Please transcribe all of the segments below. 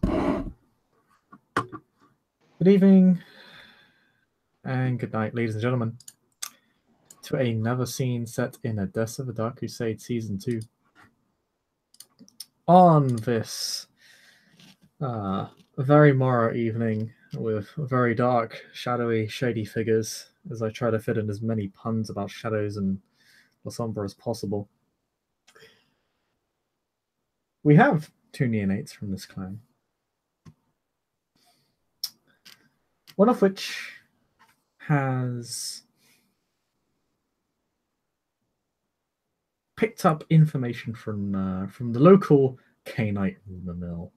Good evening and good night, ladies and gentlemen, to another scene set in Odessa, the Dark Crusade Season 2. On this very morrow evening with very dark, shadowy, shady figures, as I try to fit in as many puns about shadows and La Sombra as possible, we have two neonates from this clan. One of which has picked up information from the local Cainite rumor mill.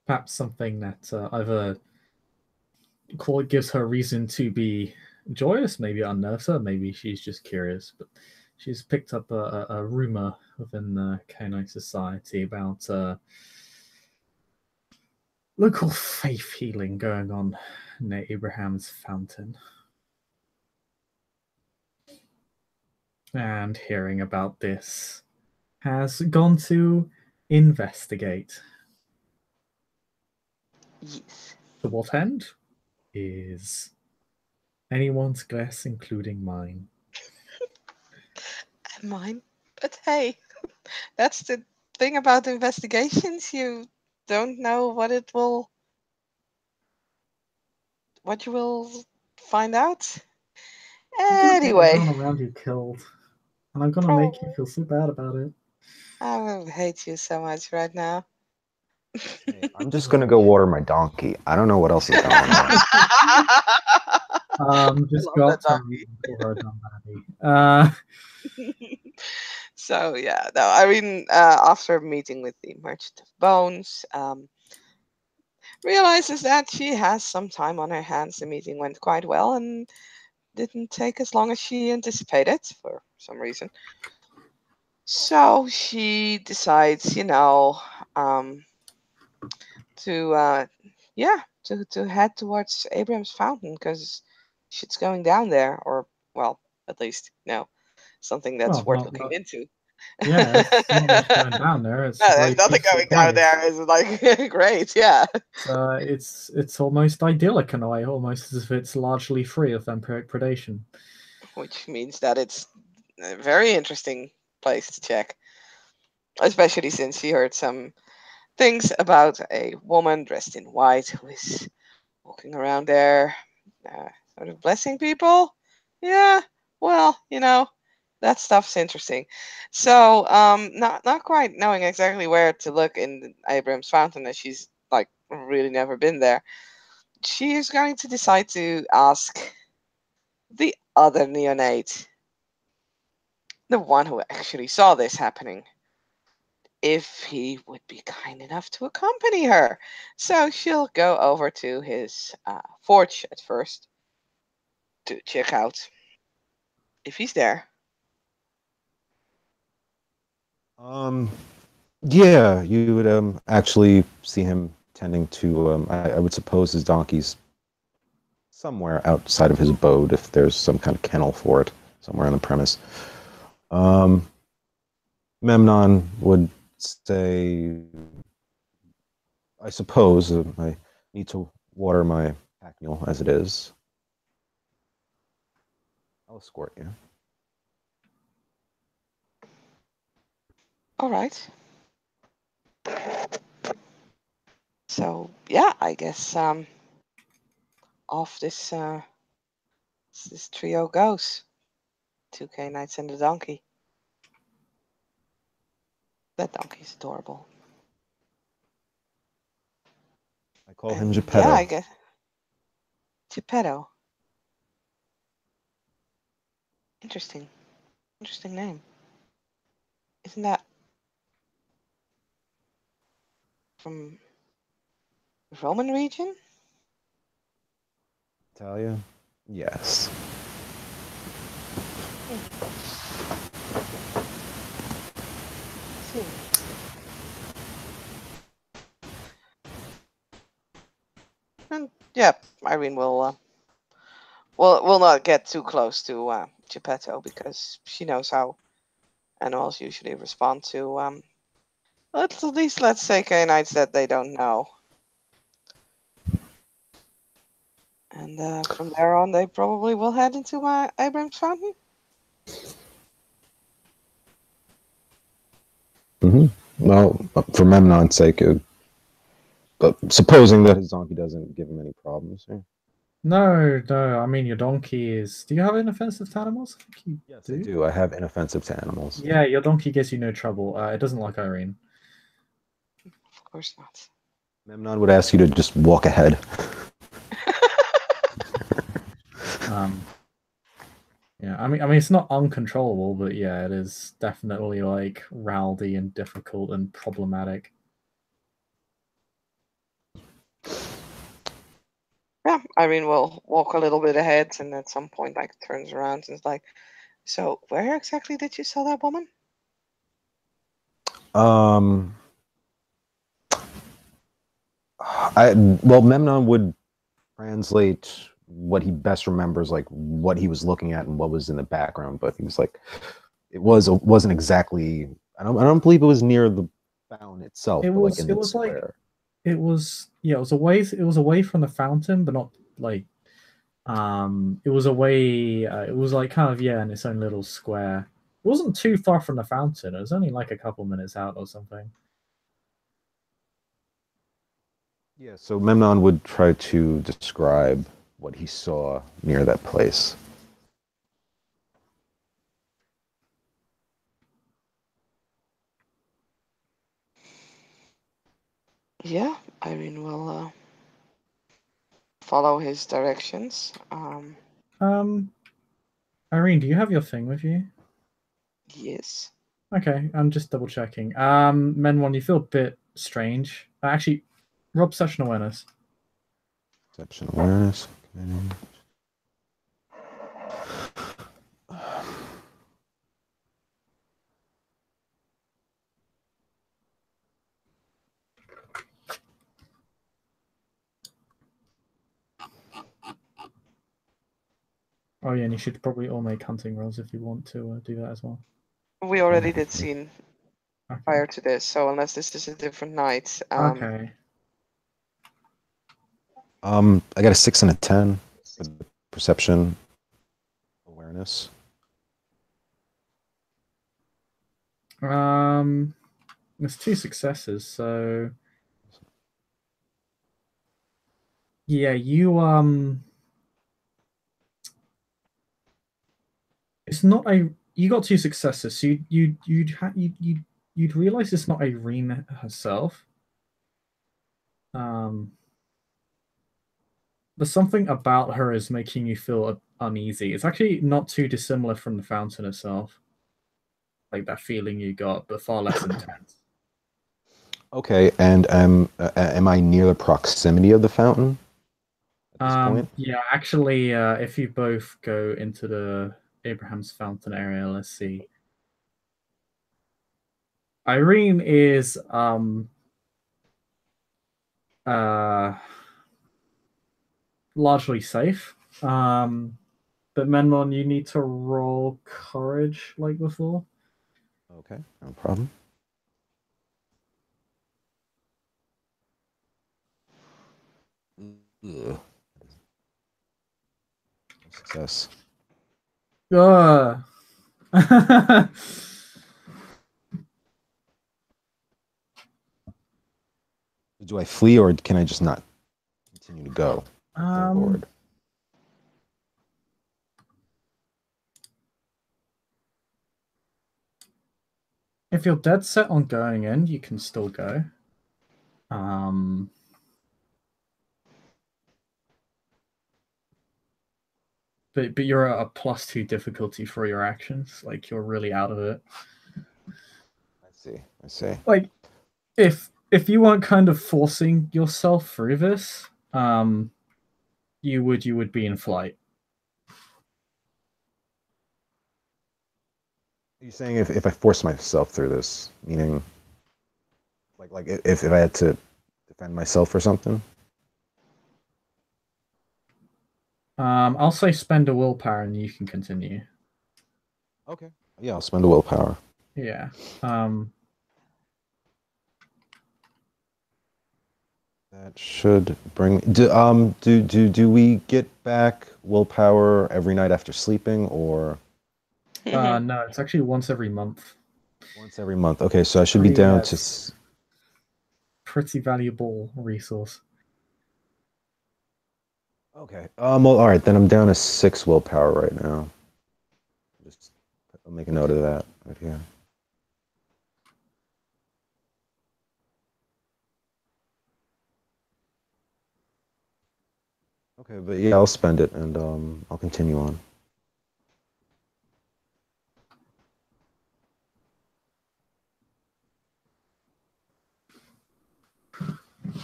Perhaps something that either gives her reason to be joyous, maybe it unnerves her, maybe she's just curious. But she's picked up a rumor within the Cainite society about local faith healing going on near Abraham's fountain. And hearing about this, has gone to investigate. Yes. To what end is anyone's guess, including mine. And mine. But hey, that's the thing about investigations. You don't know what you will find out. Anyway. Everyone around you killed. And I'm gonna make you feel so bad about it. I hate you so much right now. Hey, I'm just gonna go water my donkey. I don't know what else is going on. Just got to her done, So yeah, no, Irene, after meeting with the Merchant of Bones, realizes that she has some time on her hands. The meeting went quite well and didn't take as long as she anticipated for some reason. So she decides, to head towards Abraham's fountain because shit's going down there, or well, at least something that's worth looking into. Yeah, it's not much going down there. It's no, there's nothing going down there. It's like great, yeah. It's almost idyllic in a way, almost as if it's largely free of vampiric predation. Which means that it's a very interesting place to check, especially since she heard some things about a woman dressed in white who is walking around there, sort of blessing people. Yeah, well, that stuff's interesting. So, not quite knowing exactly where to look in Abraham's fountain, as she's like really never been there, she is going to decide to ask the other neonate, the one who actually saw this happening, if he would be kind enough to accompany her. So she'll go over to his forge at first to check out if he's there. Yeah, you would actually see him tending to I would suppose his donkey's somewhere outside of his abode, if there's some kind of kennel for it somewhere on the premise. Memnon would say, I suppose I need to water my pack mule as it is. I'll escort you. All right. So yeah, I guess off this trio goes. 2K Knights and the donkey. That donkey's adorable. I call him Geppetto. Yeah, I guess. Geppetto. Interesting. Interesting name. Isn't that from the Roman region? Italia? Yes. And yeah, Irene will not get too close to Geppetto because she knows how animals usually respond to. At least let's say canines that they don't know. And from there on, they probably will head into my Abrams fountain. Well, for Memnon's sake, supposing that his donkey doesn't give him any problems. Yeah. No, no. I mean, your donkey is. Do you have inoffensive to animals? I think you Yes, I do. I have inoffensive to animals. Yeah, your donkey gives you no trouble. It doesn't like Erirene. Of course not. Memnon would ask you to just walk ahead. Yeah, I mean, it's not uncontrollable, but yeah, it is definitely like rowdy and difficult and problematic. Yeah, Irene will walk a little bit ahead, and at some point, like, turns around and is like, "So, where exactly did you sell that woman?" Well, Memnon would translate what he best remembers, like what he was looking at and what was in the background. But he was like, wasn't exactly. I don't believe it was near the fountain itself, It but like was in it the was like square. it was yeah, it was away from the fountain, but not like it was away it was like kind of in its own little square. It wasn't too far from the fountain. It was only like a couple minutes out or something. Yeah, so Memnon would try to describe what he saw near that place. Yeah, Irene will follow his directions. Irene, do you have your thing with you? Yes. Okay, I'm just double checking. Menwon, you feel a bit strange. Actually, roll perception awareness. Perception awareness. Okay. Oh yeah, and you should probably all make hunting rolls if you want to do that as well. We already did scene Okay. prior to this, so unless this is a different night. Okay. I got a 6 and a 10 for the perception awareness. There's 2 successes, so yeah, it's not a you got 2 successes, so you'd realize it's not Irene herself. But something about her is making you feel uneasy. It's actually not too dissimilar from the fountain itself. Like that feeling you got, but far less intense. Okay, and am I near the proximity of the fountain at this point? Yeah, actually, if you both go into the Abraham's fountain area, let's see. Irene is largely safe. But Menmon, you need to roll courage like before. Okay, no problem. Ugh. Success. Do I flee or can I just not continue to go forward? If you're dead set on going in, you can still go. But you're at a +2 difficulty for your actions. Like you're really out of it. I see. Like if you weren't kind of forcing yourself through this, you would be in flight. Are you saying if I force myself through this, meaning like if I had to defend myself or something? I'll say spend a willpower and you can continue. Okay. Yeah, I'll spend a willpower. Yeah. That should bring. Do we get back willpower every night after sleeping, or No, it's actually once every month. once every month? Okay, so I should be Pretty, down to. it's pretty valuable resource. Okay. Well, all right, then I'm down to 6 willpower right now. Just I'll make a note of that right here. Okay, but yeah, I'll spend it and I'll continue on.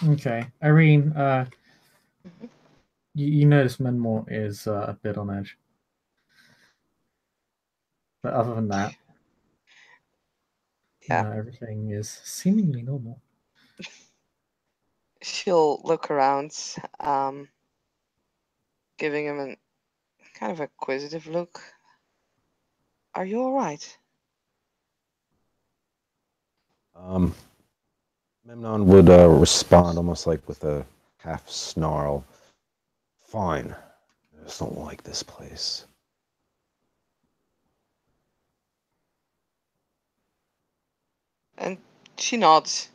Okay, Irene, you notice Menmore is a bit on edge, but other than that, Yeah. everything is seemingly normal. She'll look around, giving him a kind of acquisitive look. Are you all right? Memnon would respond almost like with a half snarl. Fine. I just don't like this place. And she nods.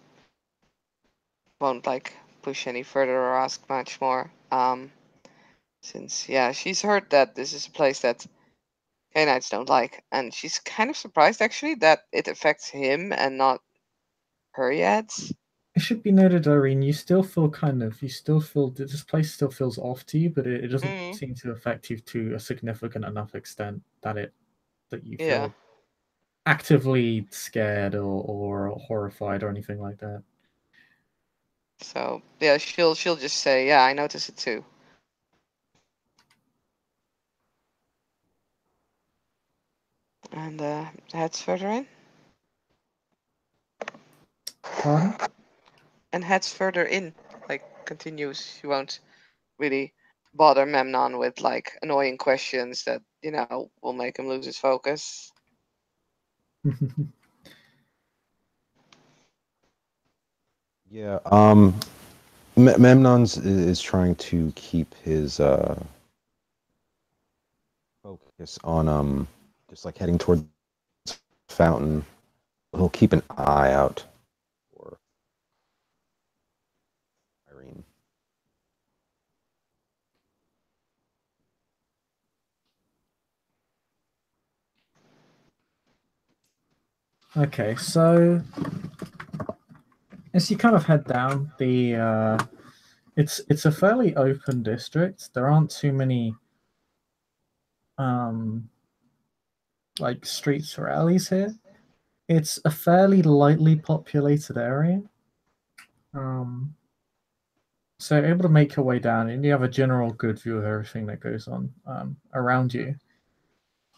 Won't like push any further or ask much more. Since yeah, she's heard that this is a place that Canaanites don't like, and she's kind of surprised actually that it affects him and not her yet. It should be noted, Irene, you still feel that this place still feels off to you, but it doesn't Mm, seem to affect you to a significant enough extent that you yeah. feel actively scared or horrified or anything like that. So yeah, she'll just say, yeah, I notice it too, and heads further in. Pardon? And heads further in, like continues. She won't really bother Memnon with like annoying questions that will make him lose his focus. Yeah. Memnon's is trying to keep his focus on just like heading toward the fountain. He'll keep an eye out for Irene. Okay, so as you kind of head down, it's a fairly open district. There aren't too many um like streets or alleys here. It's a fairly lightly populated area. Um, so you're able to make your way down, and you have a general good view of everything that goes on around you.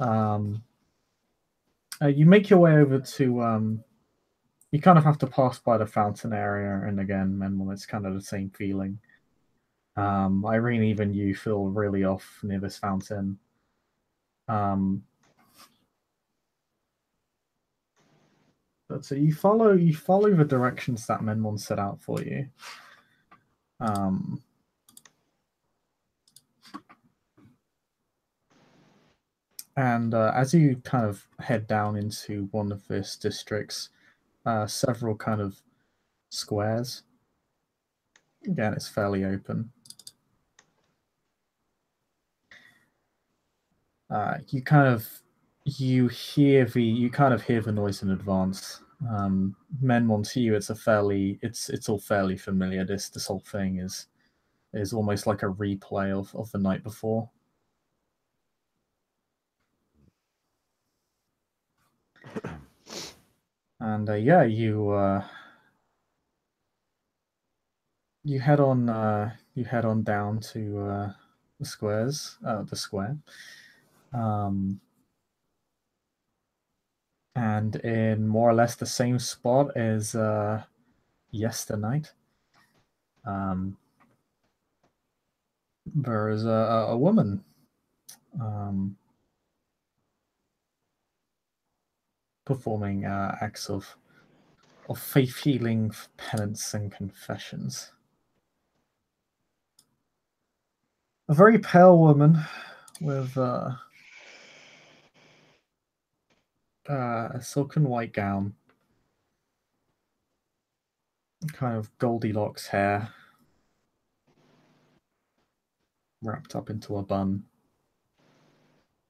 Um, you make your way over to. You kind of have to pass by the fountain area, and again, Menmal, it's kind of the same feeling. Irene, even you feel really off near this fountain. Um, but so you follow the directions that Menmon set out for you. Um, and as you kind of head down into one of this district's several kind of squares, again, it's fairly open. You kind of you kind of hear the noise in advance. Menmon, to you, it's all fairly familiar. This whole thing is almost like a replay of the night before. And yeah, you head on down to the square, um, and in more or less the same spot as yesternight. Um, there is a woman. Um, performing acts of faith healing, penance, and confessions. A very pale woman with a silken white gown, kind of Goldilocks hair, wrapped up into a bun.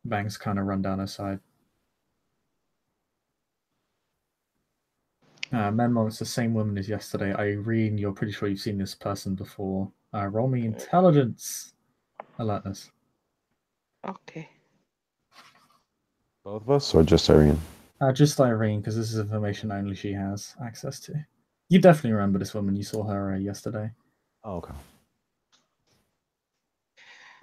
Bangs kind of run down her side. Memnon, it's the same woman as yesterday. Erirene, you're pretty sure you've seen this person before. Roll me intelligence. Alertness. Okay. Both of us, or just Irene? Just Erirene, because this is information only she has access to. You definitely remember this woman. You saw her yesterday. Oh, okay.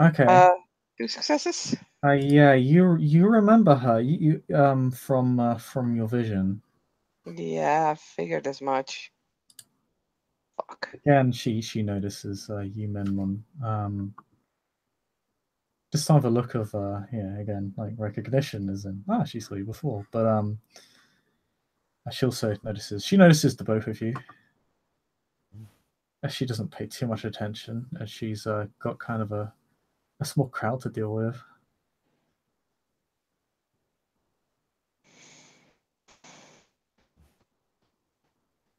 Okay. 2 successes. Yeah, you remember her. You from your vision. Yeah, I figured as much. Fuck. Again, she notices you, Memnon. Just have a look of yeah, again, like recognition as in she saw you before. But she also notices the both of you. She doesn't pay too much attention as she's got kind of a small crowd to deal with.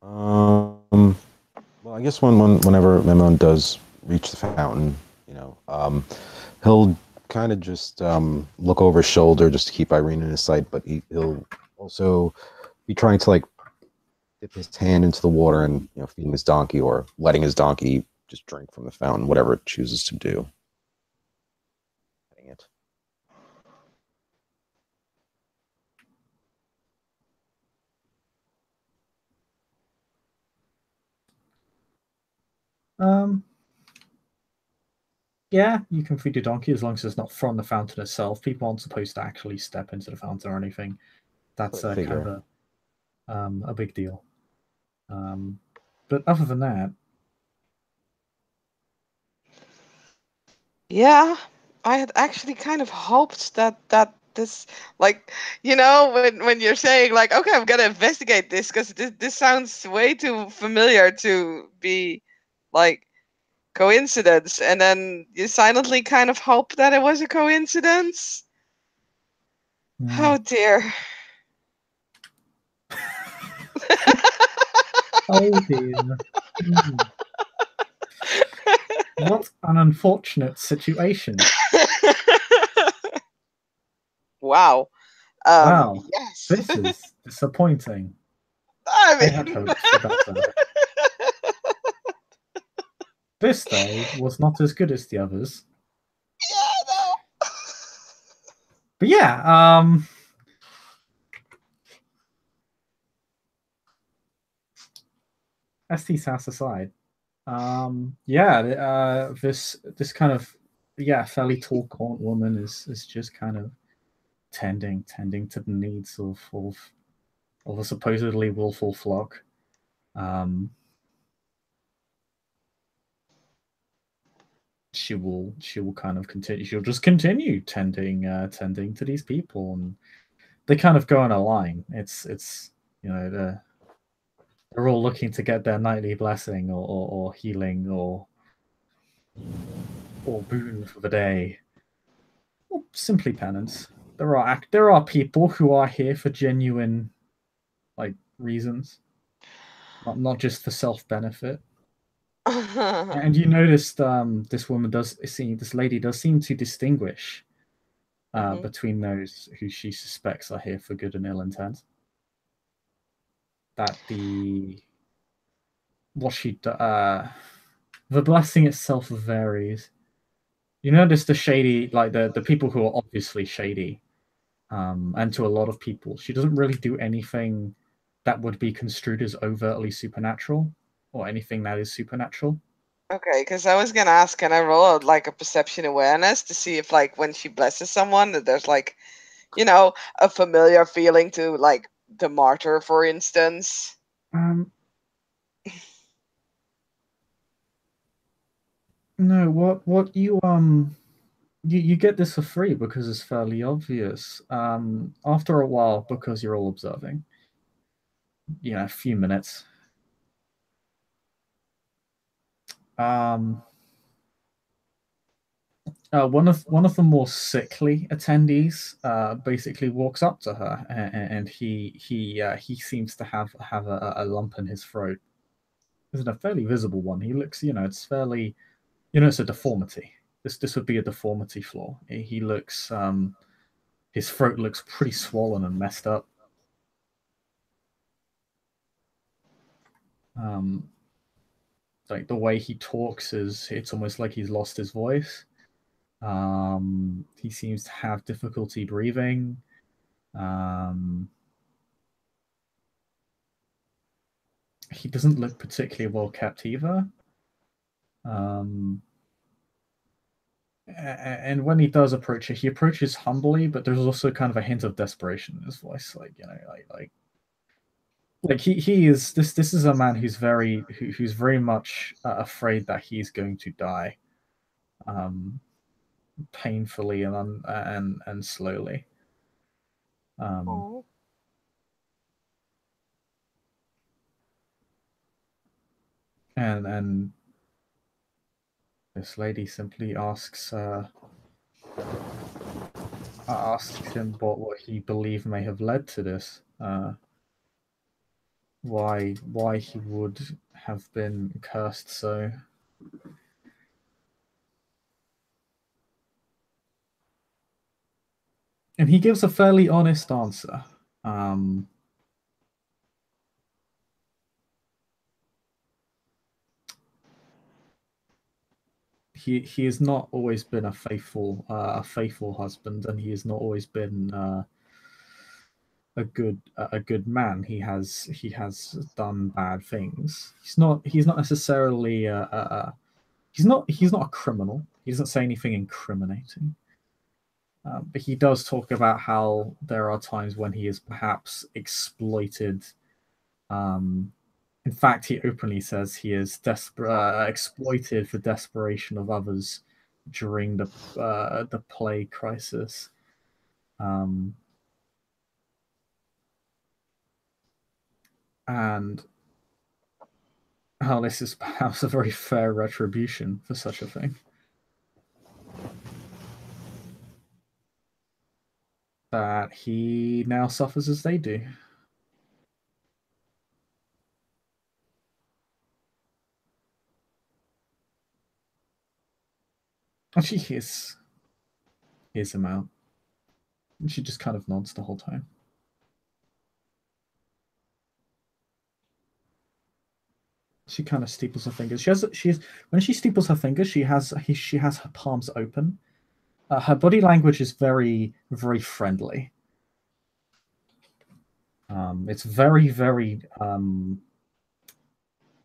Well, I guess whenever Memnon does reach the fountain, he'll kind of just look over his shoulder just to keep Irene in his sight, but he'll also be trying to like dip his hand into the water and feeding his donkey or letting his donkey just drink from the fountain, whatever it chooses to do. Petting it. Yeah, you can feed your donkey as long as it's not from the fountain itself. People aren't supposed to actually step into the fountain or anything. That's kind of a big deal. But other than that, yeah, I had actually kind of hoped that this, like, when you're saying like, okay, I'm gonna investigate this because this sounds way too familiar to be like coincidence, and then you silently kind of hope that it was a coincidence. Oh dear. Oh dear. What an unfortunate situation. Wow. Wow. Yes. This is disappointing. I had mean, hoped for better. This day was not as good as the others. yeah, no. But yeah, ST Sass aside, this kind of fairly tall gaunt woman is just kind of tending to the needs of a supposedly willful flock. She will kind of continue. She'll just continue tending to these people, and they kind of go in a line. It's they're all looking to get their nightly blessing or healing or boon for the day, or simply penance. There are people who are here for genuine reasons, not just for self benefit. And you noticed this lady does seem to distinguish between those who she suspects are here for good and ill intent. That the blessing itself varies. You notice the shady, like the people who are obviously shady, and to a lot of people, she doesn't really do anything that would be construed as overtly supernatural or anything that is supernatural. Okay, because I was gonna ask, can I roll like a perception awareness to see if like when she blesses someone that there's like, a familiar feeling to like the martyr, for instance. No, what you You get this for free because it's fairly obvious. After a while, because you're all observing, a few minutes. One of the more sickly attendees basically walks up to her, and he seems to have a lump in his throat. It's a fairly visible one. He looks, it's fairly, it's a deformity. This would be a deformity flaw. He looks, his throat looks pretty swollen and messed up. Like the way he talks it's almost like he's lost his voice. He seems to have difficulty breathing. He doesn't look particularly well kept either. And when he does approach it, he approaches humbly, but there's also kind of a hint of desperation in his voice. Like he is this is a man who's very much afraid that he's going to die, painfully and slowly. Oh. And this lady simply asks him what he believed may have led to this. Why he would have been cursed so. And he gives a fairly honest answer. He has not always been a faithful husband, and he has not always been a good man. He has done bad things. He's not necessarily he's not a criminal. He doesn't say anything incriminating. But he does talk about how there are times when he is perhaps exploited. In fact, he openly says he is exploited for desperation of others during the plague crisis. And how this is perhaps a very fair retribution for such a thing. That he now suffers as they do. And she hears him out. And she just kind of nods the whole time. She kind of steeples her fingers. When she steeples her fingers, she has her palms open. Her body language is very, very friendly. It's very, very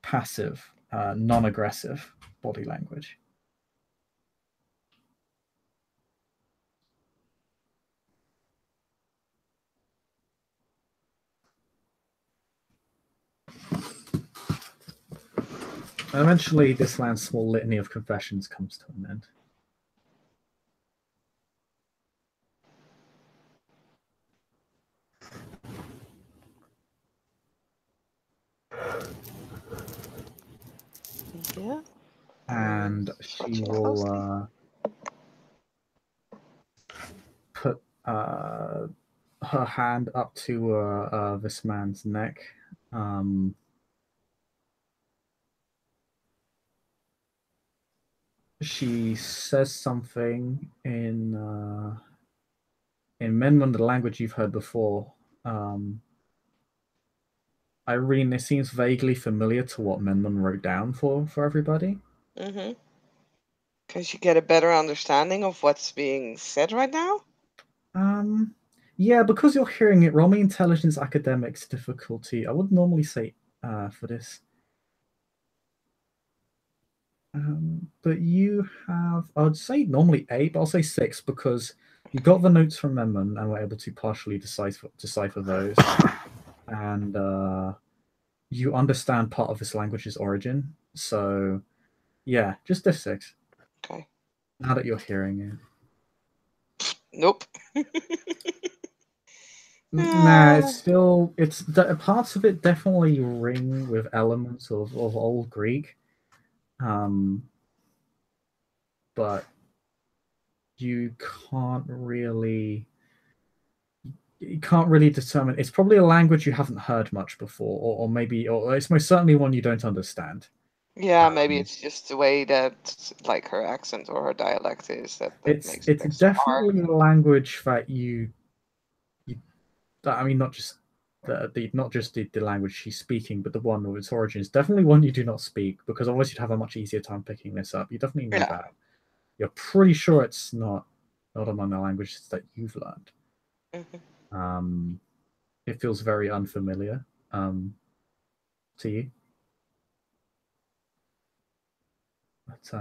passive, non-aggressive body language. And eventually, this land's small litany of confessions comes to an end. Yeah. And she will put her hand up to this man's neck. She says something in Memnon, the language you've heard before. Erirene, it seems vaguely familiar to what Memnon wrote down for everybody. Mm-hmm. Because you get a better understanding of what's being said right now? Yeah, because you're hearing it. Roll me intelligence academics difficulty. I would normally say for this. But you have, I would say normally 8, but I'll say 6 because you got the notes from Memnon and were able to partially decipher those. And you understand part of this language's origin. So, yeah, just this 6. Okay. Now that you're hearing it. Nope. Nah, parts of it definitely ring with elements of Old Greek, but you can't really determine. It's probably a language you haven't heard much before, or maybe, or it's most certainly one you don't understand. Yeah, maybe it's just the way that like her accent or her dialect is that makes it It's extra hard. definitely a language that I mean, not just the language she's speaking, but the one of its origins. Definitely one you do not speak, because otherwise you'd have a much easier time picking this up. You definitely know Yeah. that. You're pretty sure it's not among the languages that you've learned. Mhm. It feels very unfamiliar to you. But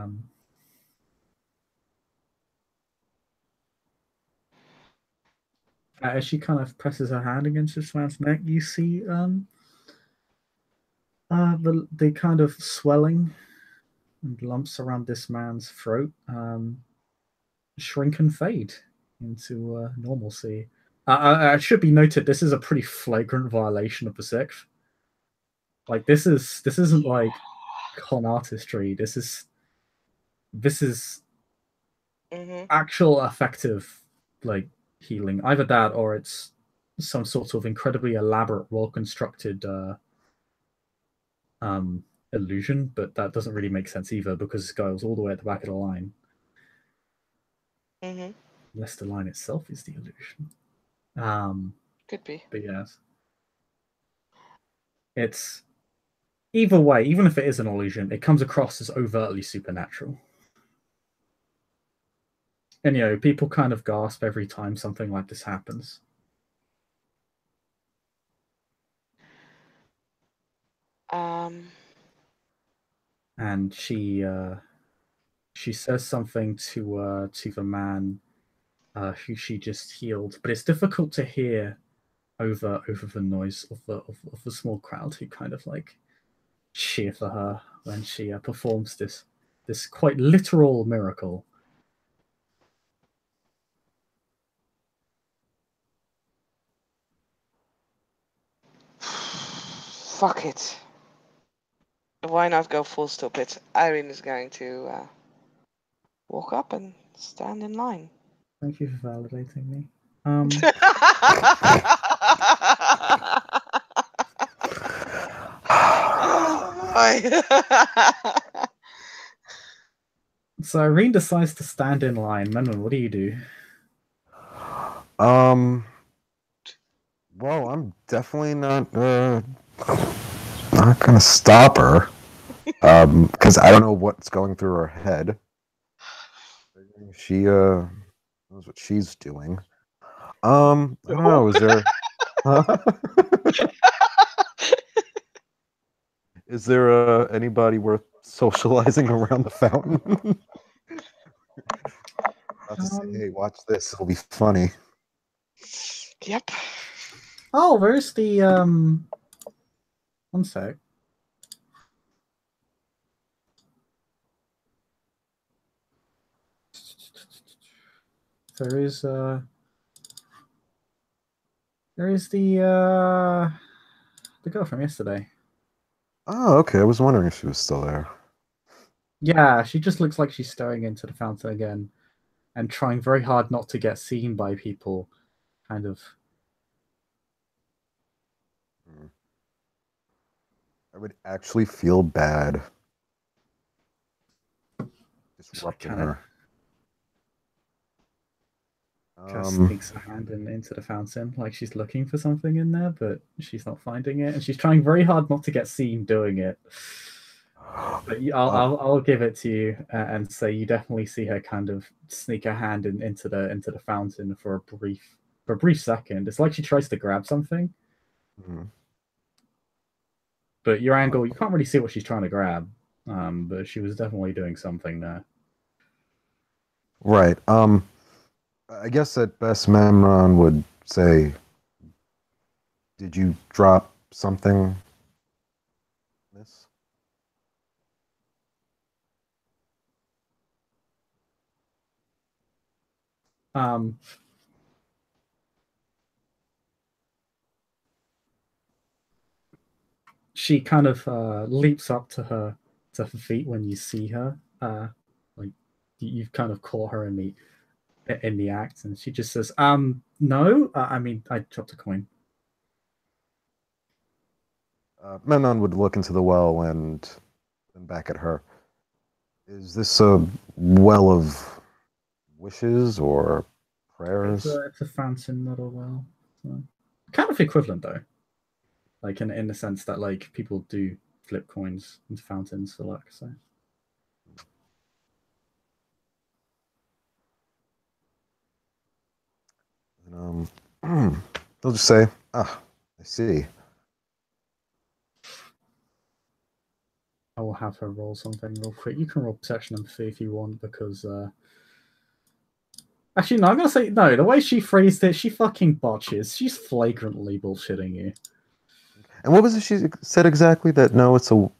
as she kind of presses her hand against this man's neck, you see the kind of swelling and lumps around this man's throat shrink and fade into normalcy. It should be noted this is a pretty flagrant violation of the sixth. Like this isn't like con artistry. This is Mhm. actual effective like healing. Either that or it's some sort of incredibly elaborate, well constructed illusion, but that doesn't really make sense either because this guy was all the way at the back of the line. Mhm. Unless the line itself is the illusion. Could be. But yes. It's either way, even if it is an illusion, it comes across as overtly supernatural. And people kind of gasp every time something like this happens. And she says something to the man who she just healed, but it's difficult to hear over the noise of the small crowd who kind of like cheer for her when she performs this quite literal miracle. Fuck it. Why not go full stupid? Irene is going to walk up and stand in line. Thank you for validating me. So Irene decides to stand in line. Memnon, what do you do? Well, I'm definitely not gonna stop her. Because I don't know what's going through her head. She knows what she's doing. I don't know. Is there? Is there anybody worth socializing around the fountain? I'll just say, hey, watch this. It'll be funny. Yep. Oh, there's the one sec. There is the girl from yesterday. Oh, okay. I was wondering if she was still there. Yeah, she just looks like she's staring into the fountain again and trying very hard not to get seen by people. Kind of. I would actually feel bad disrupting Kind of her. sneaks her hand into the fountain like she's looking for something in there, but she's not finding it, and she's trying very hard not to get seen doing it. But I'll give it to you and say you definitely see her kind of sneak her hand into the fountain for a brief second. It's like she tries to grab something, but your angle you can't really see what she's trying to grab. But she was definitely doing something there. Right. I guess at best Memnon would say, did you drop something? Miss? she kind of leaps up to her feet when you see her. Like you've kind of caught her in the act, and she just says, no, I mean, I dropped a coin." Memnon would look into the well and then back at her. Is this a well of wishes or prayers? It's a fountain, not a well. So, kind of equivalent though, like in the sense that like people do flip coins into fountains for luck. So And, they'll just say, "Ah, I see." I will have her roll something real quick. You can roll perception empathy if you want, because actually no, I'm gonna say no. The way she phrased it, she fucking botches. She's flagrantly bullshitting you. And what was it she said exactly? That no, it's a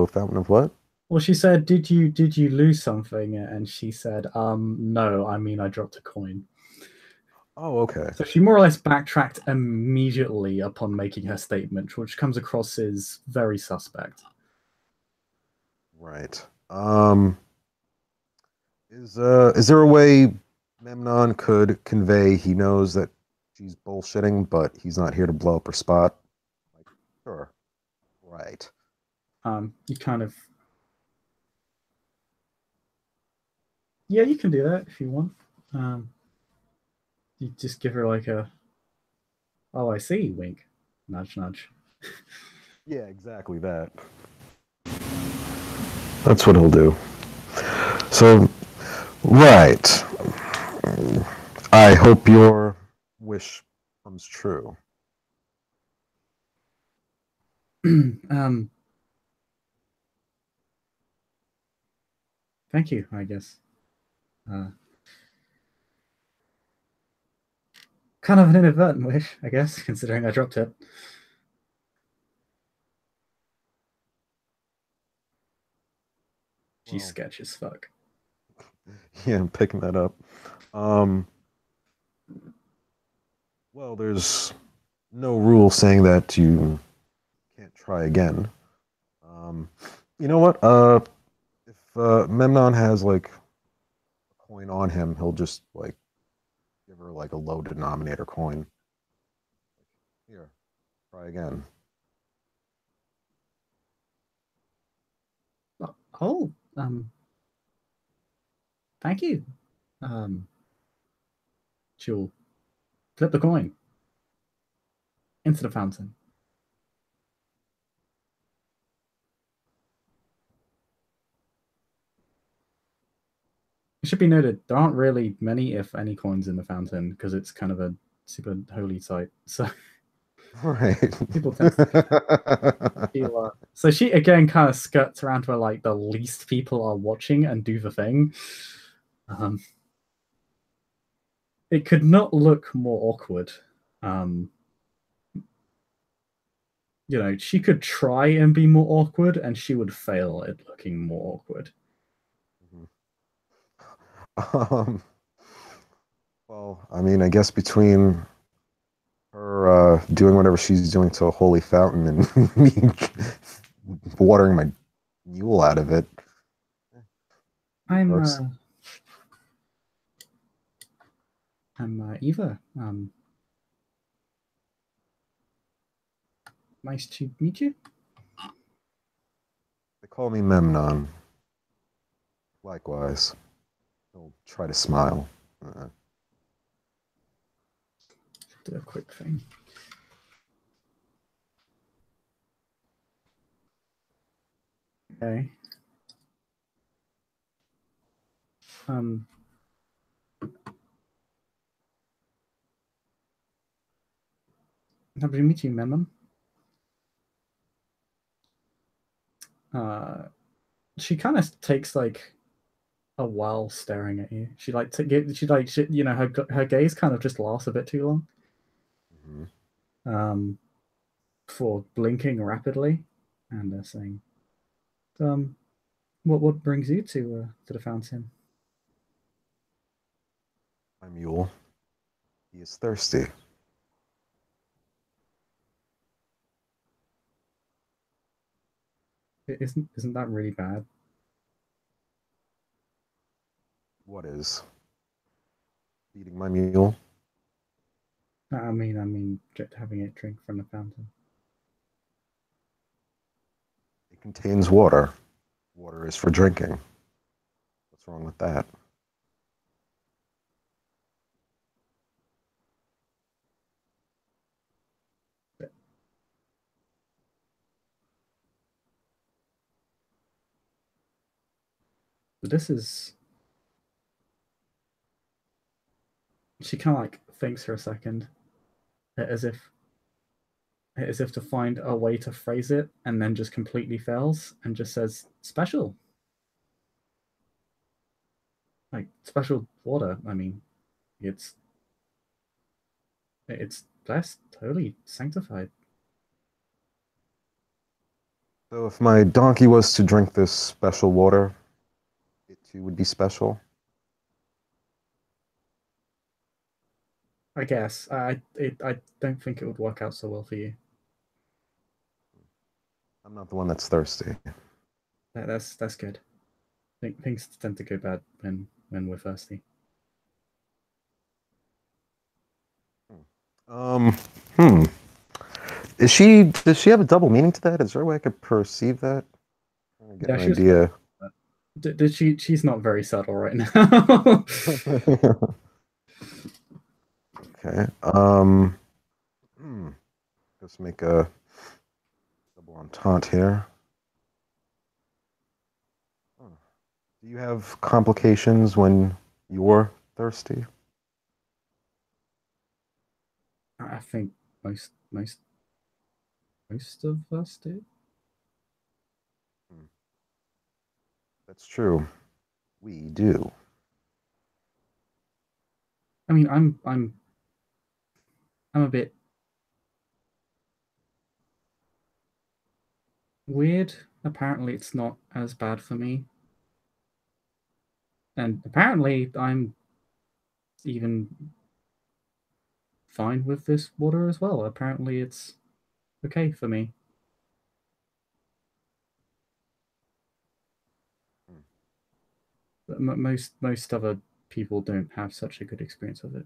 fountain of what? Well, she said, did you lose something?" And she said, no, I mean I dropped a coin." Oh, okay. So she more or less backtracked immediately upon making her statement, which comes across as very suspect. Right. Is there a way Memnon could convey he knows that she's bullshitting, but he's not here to blow up her spot? Like, sure. Right. You kind of, yeah, you can do that if you want. You just give her like a, "Oh, I see," wink, nudge, nudge. Yeah, exactly that. That's what he'll do. So, right. I hope your wish comes true. Thank you, I guess. Kind of an inadvertent wish, I guess, considering I dropped it. She's Well, sketch as fuck. yeah, I'm picking that up. Um, well, there's no rule saying that you can't try again. Um, you know what? If Memnon has like a coin on him, he'll just like give her like a low denominator coin. Here, try again. Oh, thank you. She'll flip the coin into the fountain. It should be noted there aren't really many, if any, coins in the fountain because it's kind of a super holy site. So Right. people tend to feel. So she again kind of skirts around where like the least people are watching and do the thing. It could not look more awkward. She could try and be more awkward, and she would fail at looking more awkward. um, well, I mean, I guess between her doing whatever she's doing to a holy fountain and me watering my mule out of it. I'm Works. Eva. Nice to meet you. They call me Memnon. Likewise. He'll try to smile. Do a quick thing. Okay. Happy to meet you, Memnon. She kind of takes like a while staring at you. She like to get. Her gaze kind of just lasts a bit too long. Mm-hmm. For blinking rapidly, and saying, what brings you to the fountain?" My mule. He is thirsty. Isn't that really bad? What is? Feeding my mule? I mean, just having it drink from the fountain. It contains water. Water is for drinking. What's wrong with that? But this is. She kind of like thinks for a second, as if to find a way to phrase it, and then just completely fails and just says special. Like special water. I mean, it's it's blessed, totally sanctified. So if my donkey was to drink this special water, it too would be special? I guess I don't think it would work out so well for you. I'm not the one that's thirsty. That's good. Things tend to go bad when we're thirsty. Um, hmm. Does she have a double meaning to that? Is there a way I could perceive that? I get Yeah, an she was. idea. Did she? She's not very subtle right now. Okay. Hmm. Let's make a double entente here. Huh. Do you have complications when you're thirsty? I think most of us do. Hmm. That's true. We do. I mean, I'm a bit weird. Apparently, it's not as bad for me, and apparently, I'm even fine with this water as well. Apparently, it's okay for me. Hmm. But most other people don't have such a good experience with it.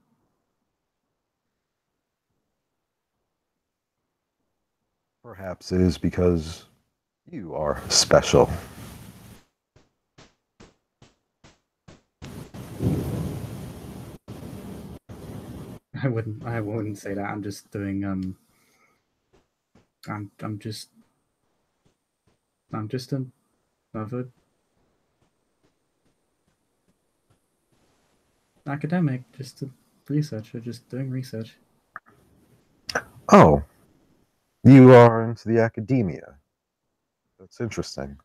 Perhaps it is because you are special. I wouldn't say that. I'm just doing I'm just another academic, just a researcher, just doing research. Oh, you are into the academia. That's interesting.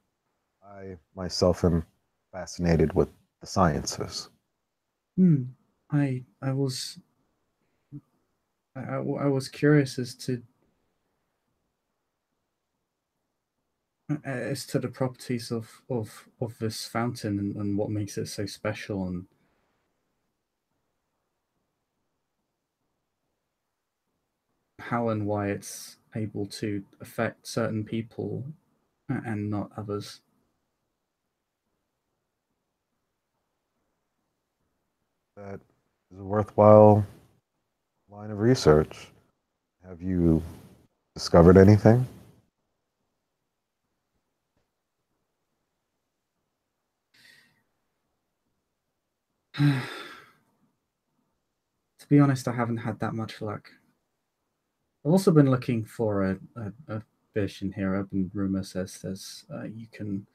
I myself am fascinated with the sciences. Hmm. I was I was curious as to the properties of this fountain and what makes it so special and how and why it's able to affect certain people and not others. That is a worthwhile line of research. Have you discovered anything? To be honest, I haven't had that much luck. I've also been looking for a fish in here. Urban rumor says you can.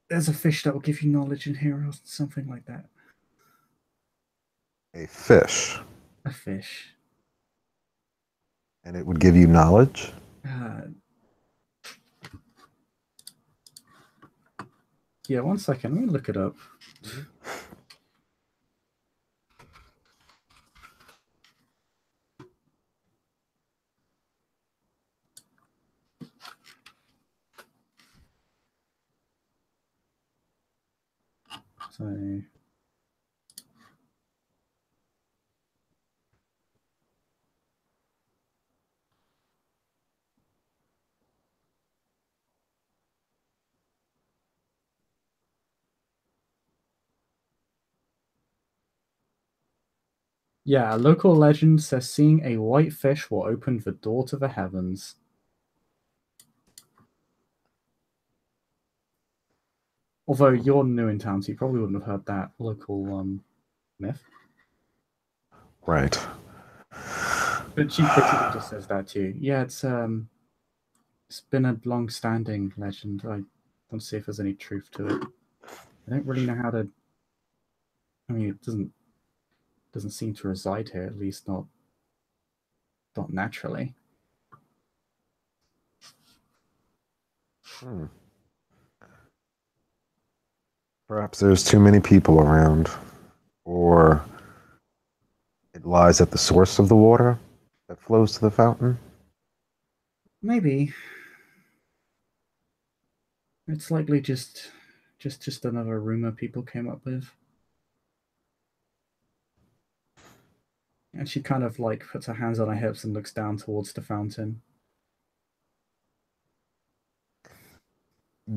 There's a fish that will give you knowledge in here, or something like that. A fish, A fish. and it would give you knowledge? Uh, yeah, 1 second. Let me look it up. Mhm. So, Yeah, a local legend says seeing a white fish will open the door to the heavens. Although you're new in town, so you probably wouldn't have heard that local myth. Right. But she basically just says that too. Yeah, it's been a long-standing legend. I don't see if there's any truth to it. I don't really know how to. I mean, it doesn't seem to reside here, at least not naturally. Hmm. Perhaps there's too many people around, or it lies at the source of the water that flows to the fountain. Maybe it's likely just another rumor people came up with. And she kind of like puts her hands on her hips and looks down towards the fountain.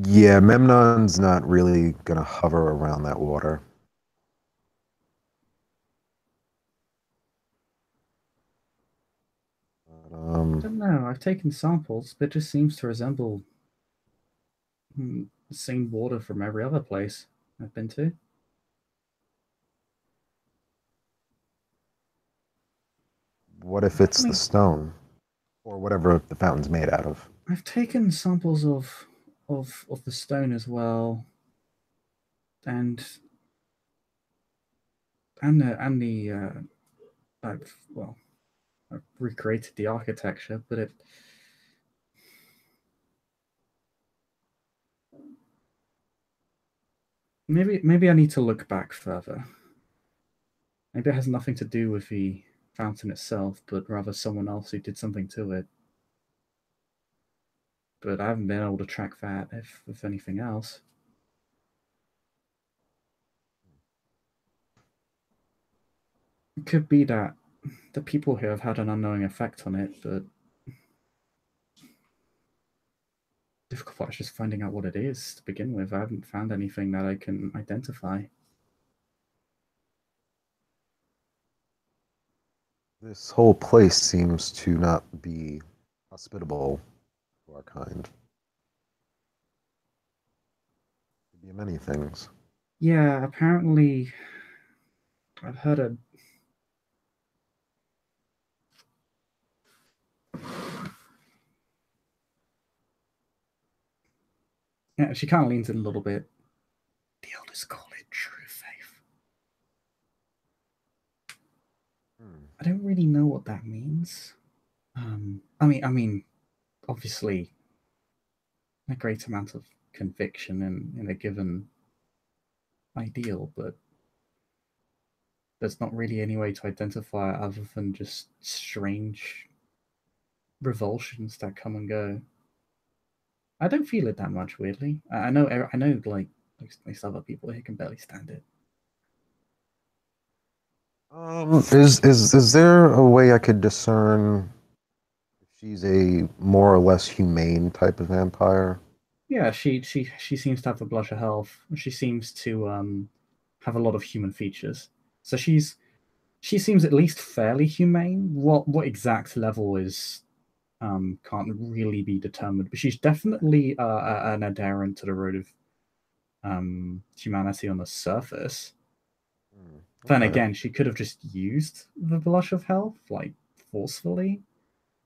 Yeah, Memnon's not really gonna hover around that water. But, I don't know. I've taken samples, but it just seems to resemble the same water from every other place I've been to. what if it's the stone, or whatever the fountain's made out of? I've taken samples of the stone as well, and I've I've recreated the architecture, but it maybe I need to look back further. Maybe it has nothing to do with the fountain itself, but rather someone else who did something to it. But I haven't been able to track that, if anything else. It could be that the people here have had an unknowing effect on it, but difficult part is just finding out what it is to begin with. I haven't found anything that I can identify. This whole place seems to not be hospitable to our kind. Could be many things. Yeah, apparently I've heard a yeah, she kind of leans in a little bit. The elders call it true faith. I don't really know what that means. I mean, obviously, a great amount of conviction in a given ideal, but there's not really any way to identify it other than just strange revulsions that come and go. I don't feel it that much, weirdly. I know, like most other people here can barely stand it. Is there a way I could discern if she's a more or less humane type of vampire? Yeah, she seems to have a blush of health. She seems to have a lot of human features. So she seems at least fairly humane. What exact level is can't really be determined, but she's definitely an adherent to the road of humanity on the surface. Then Okay. again, she could have just used the blush of health like forcefully,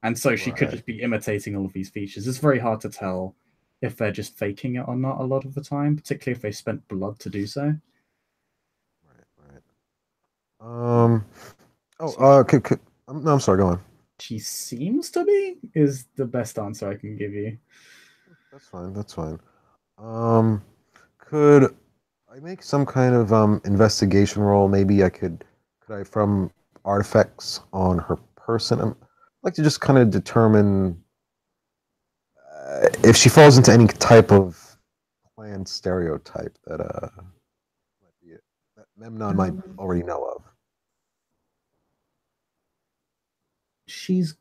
and so she could Right. just be imitating all of these features. It's very hard to tell if they're just faking it or not a lot of the time, particularly if they spent blood to do so. Right. Oh, So no, I'm sorry. Go on. she seems to be is the best answer I can give you. That's fine. That's fine. Um, could I make some kind of investigation roll? Maybe could I from artifacts on her person? I'd like to just kind of determine if she falls into any type of clan stereotype that Memnon might Um, already know of. she's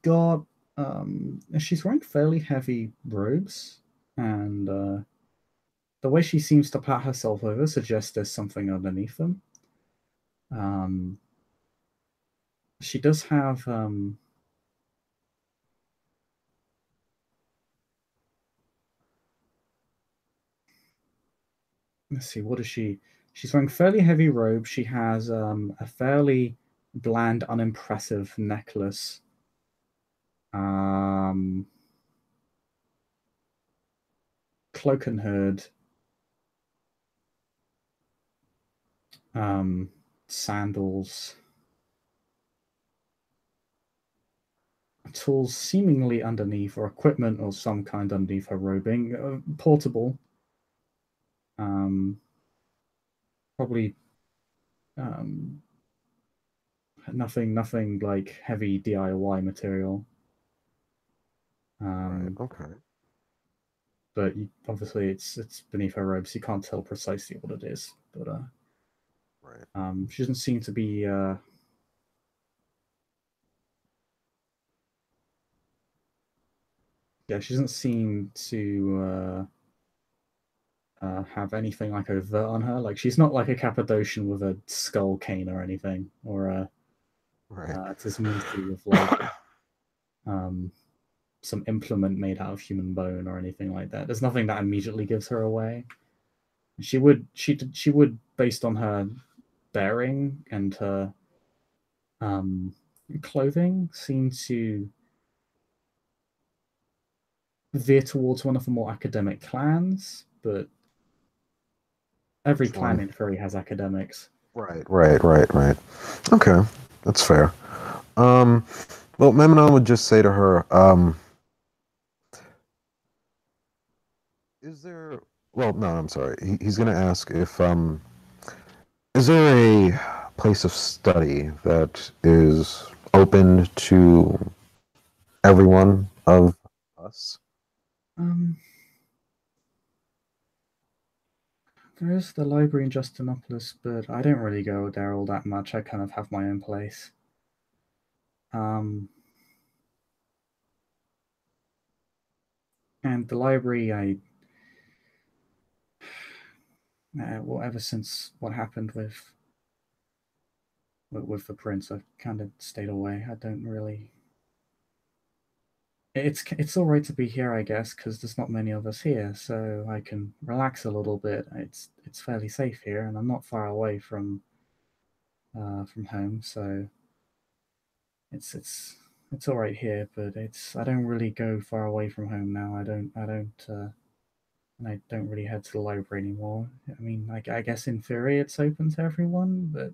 wearing fairly heavy robes, and the way she seems to pat herself over suggests there's something underneath them. Um, She does have let's see, what is she? She's wearing fairly heavy robe. She has a fairly bland, unimpressive necklace. Cloak and hood. Sandals. Tools seemingly underneath, or equipment of some kind underneath her robing. Portable. Probably nothing like heavy DIY material. Right. Okay. But obviously it's beneath her robes. You can't tell precisely what it is. But Right. she doesn't seem to be. Yeah, she doesn't seem to have anything like overt on her. Like she's not like a Cappadocian with a skull cane or anything, or a Right. Tisminsi with like some implement made out of human bone or anything like that. There's nothing that immediately gives her away. She would based on her bearing and her clothing seem to veer towards one of the more academic clans, but every Which clan one? in theory has academics. Right. Right. Okay, that's fair. Well, Memnon would just say to her, "Is there?" Well, no, I'm sorry. He's going to ask if is there a place of study that is open to everyone of us? Um, there is the library in Justinopolis, but I don't really go there all that much. I kind of have my own place. And the library, well, ever since what happened with the prince, I've kind of stayed away. I don't really. It's all right to be here, I guess, because there's not many of us here, so I can relax a little bit. It's fairly safe here, and I'm not far away from home, so it's all right here. But I don't really go far away from home now. And I don't really head to the library anymore. I mean, I guess in theory it's open to everyone, but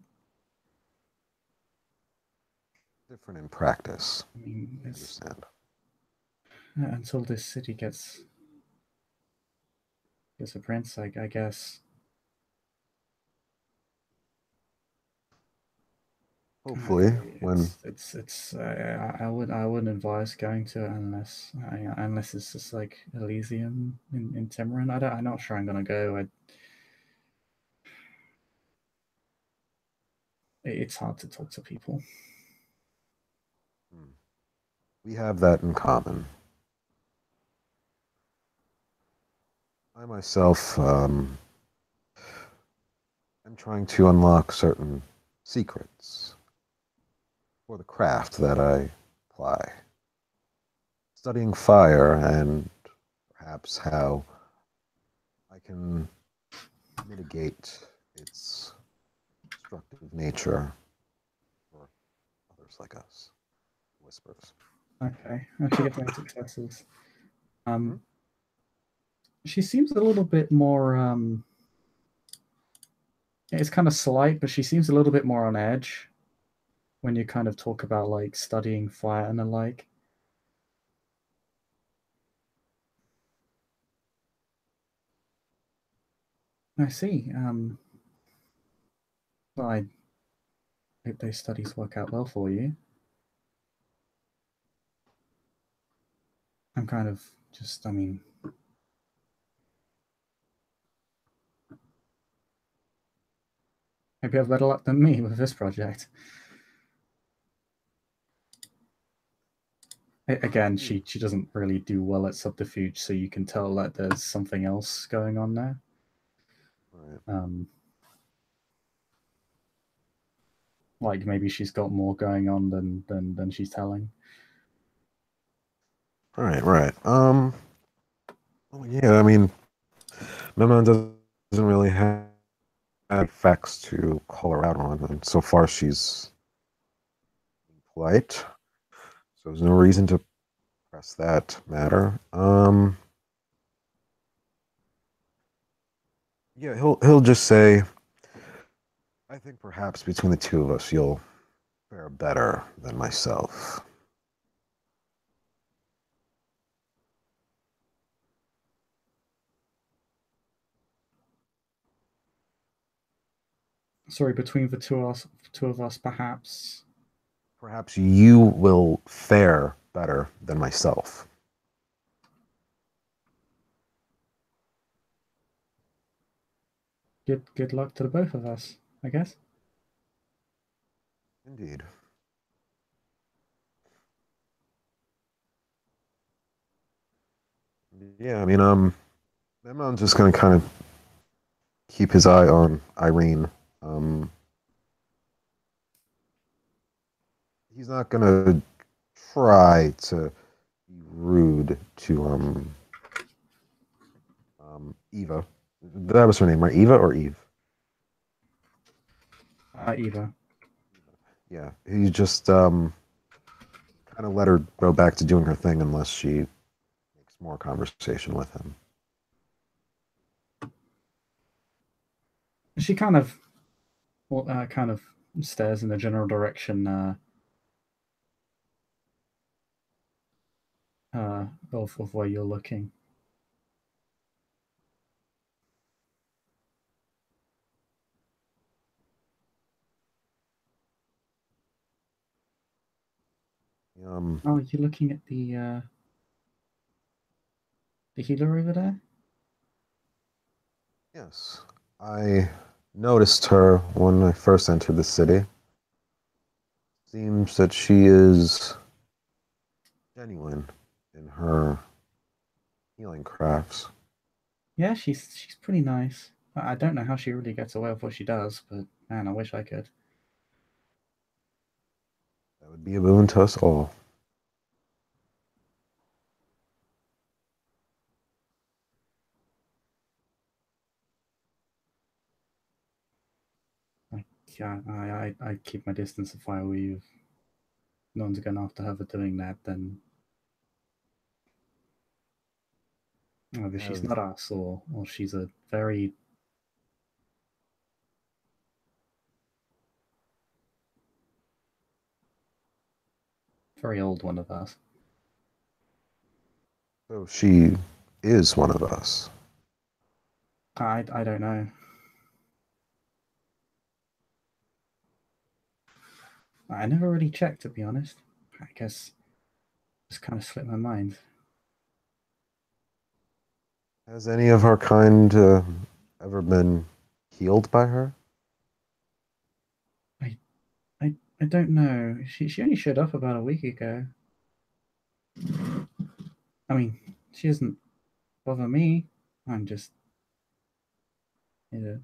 Different in practice. I mean, I it's understand. until this city gets a prince. I guess. Hopefully, when It's I wouldn't advise going to it unless it's just like Elysium in Timurin. I'm not sure I'm gonna go. It's hard to talk to people. we have that in common. I myself am trying to unlock certain secrets for the craft that I apply. Studying fire and perhaps how I can mitigate its destructive nature for others like us. Whispers. Okay, and she gets any successes. Hmm? She seems a little bit more. It's kind of slight, but she seems a little bit more on edge when you kind of talk about like studying fire and the like. I see. Well, I hope those studies work out well for you. I'm kind of just, I mean, maybe I've better luck than me with this project. Again, she doesn't really do well at subterfuge, so you can tell that there's something else going on there. Right. Like maybe she's got more going on than she's telling. Right. Well, yeah, I mean, Memnon doesn't really have facts to call her out on, and so far she's polite, so there's no reason to press that matter. Yeah, he'll just say, I think perhaps between the two of us, you'll fare better than myself. Sorry, between the two of us, perhaps. Perhaps you will fare better than myself. Good luck to the both of us, I guess. Indeed. Yeah, I mean, Memnon's just gonna kind of keep his eye on Erirene. Um, he's not gonna try to be rude to Eva. That was her name, right? Eva or Eve? Eva. Yeah, he just kind of let her go back to doing her thing unless she makes more conversation with him. She kind of, kind of stares in the general direction of where you're looking. Oh, you're looking at the healer over there? Yes, I noticed her when I first entered the city. Seems that she is genuine in her healing crafts. Yeah, she's pretty nice. I don't know how she really gets away with what she does, but man, I wish I could. That would be a boon to us all. Like, yeah, I keep my distance if I were you. If no one's going after her for doing that, then either she's Have not us, or she's a very old one of us. so she is one of us. I don't know. I never really checked, to be honest. I guess just kind of slipped my mind. Has any of our kind ever been healed by her? I I don't know. She only showed up about a week ago. I mean, she doesn't bother me. I'm just you know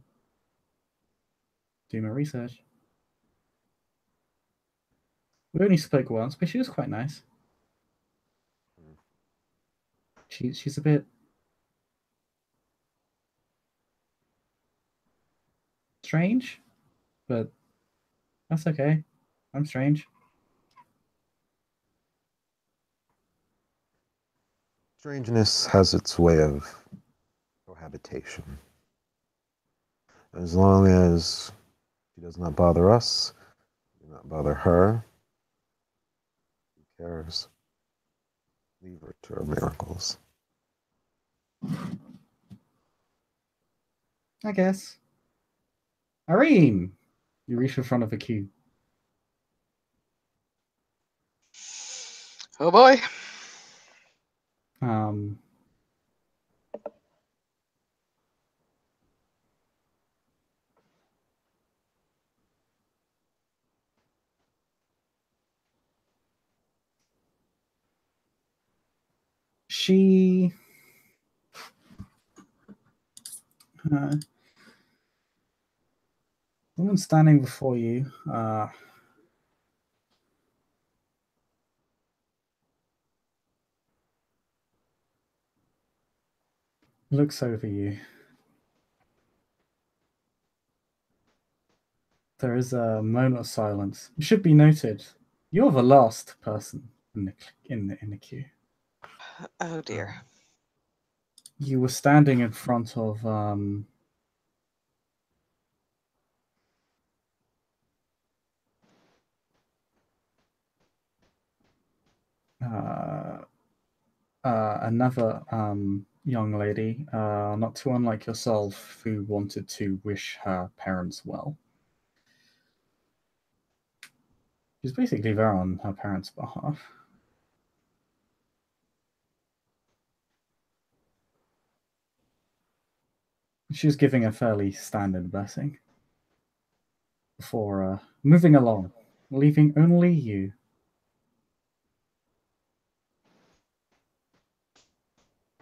doing my research. We only spoke once, but she was quite nice. She's a bit strange, but that's okay. I'm strange. Strangeness has its way of cohabitation. As long as she does not bother us, do not bother her, who cares? Leave her to her miracles. I guess. Irene! You reach in front of a queue. Oh boy. Um, she uh, The woman standing before you looks over you. There is a moment of silence. It should be noted, you're the last person in the queue. Oh dear. You were standing in front of another young lady, not too unlike yourself, who wanted to wish her parents well. She's basically there on her parents' behalf. She was giving a fairly standard blessing before moving along, leaving only you.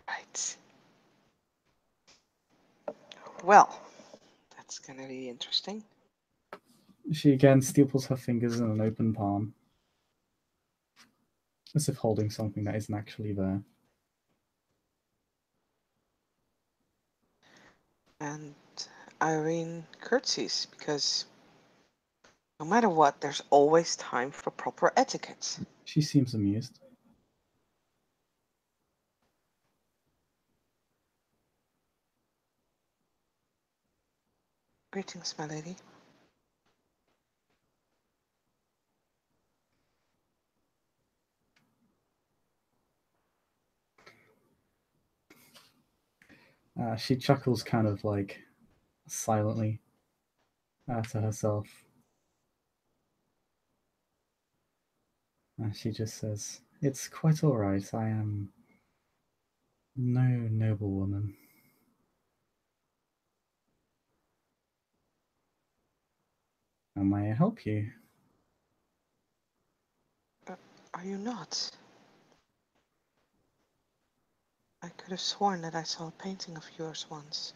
Right. Well, that's gonna be interesting. She again steeples her fingers in an open palm, as if holding something that isn't actually there. And Irene curtsies because no matter what, there's always time for proper etiquette. She seems amused. Greetings, my lady. She chuckles kind of like silently to herself. She just says, "It's quite all right. I am no noble woman." How may I help you? Are you not? I could have sworn that I saw a painting of yours once.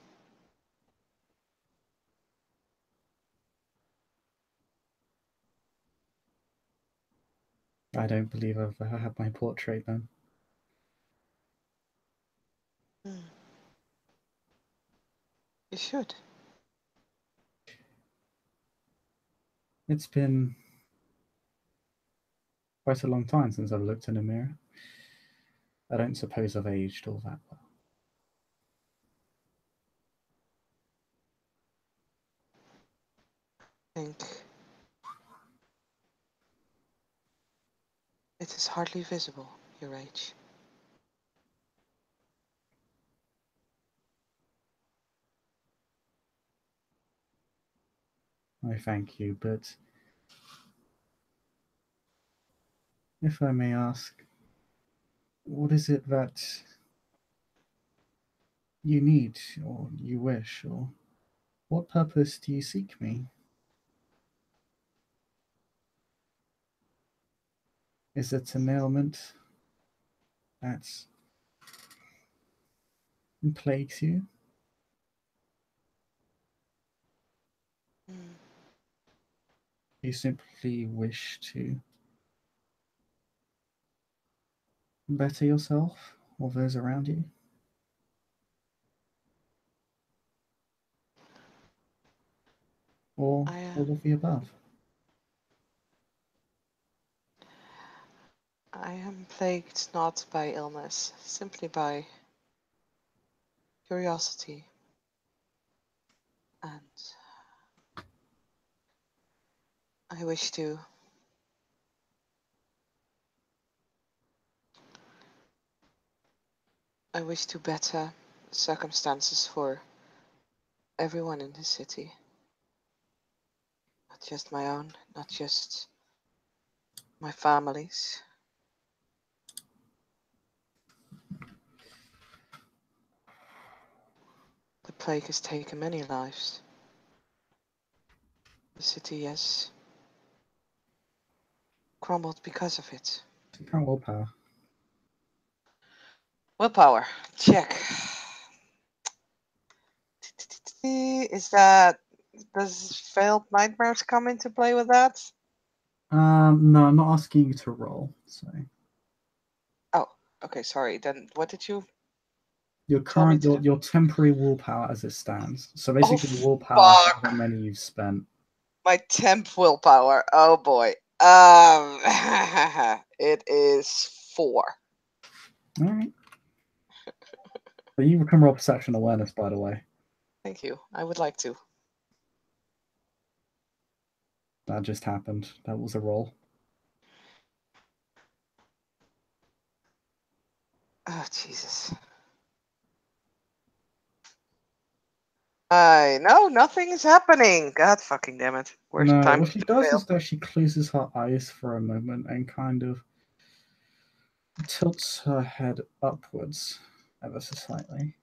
I don't believe I've ever had my portrait done. You should. It's been quite a long time since I've looked in a mirror. I don't suppose I've aged all that well. I think it is hardly visible, your age. I thank you, but if I may ask, what is it that you need, or you wish, or what purpose do you seek me? Is it an ailment that plagues you? You simply wish to better yourself or those around you? Or all of the above? I am plagued not by illness, simply by curiosity. And I wish to better circumstances for everyone in this city. Not just my own, not just my family's. The plague has taken many lives. The city has crumbled because of it. Count willpower. Willpower, check. Is that Does failed nightmares come into play with that? No, I'm not asking you to roll. So Oh, okay. Sorry. Then what did you your tell me current, to do? your temporary willpower as it stands. So Oh, basically, willpower, fuck. however many you've spent. My temp willpower. Oh boy. It is 4. All right. But you can roll perception awareness, by the way. Thank you. I would like to. That just happened. That was a roll. Oh Jesus. I know nothing is happening. God fucking damn it. Worst No, time what she to does fail. is that she closes her eyes for a moment and kind of tilts her head upwards ever so slightly.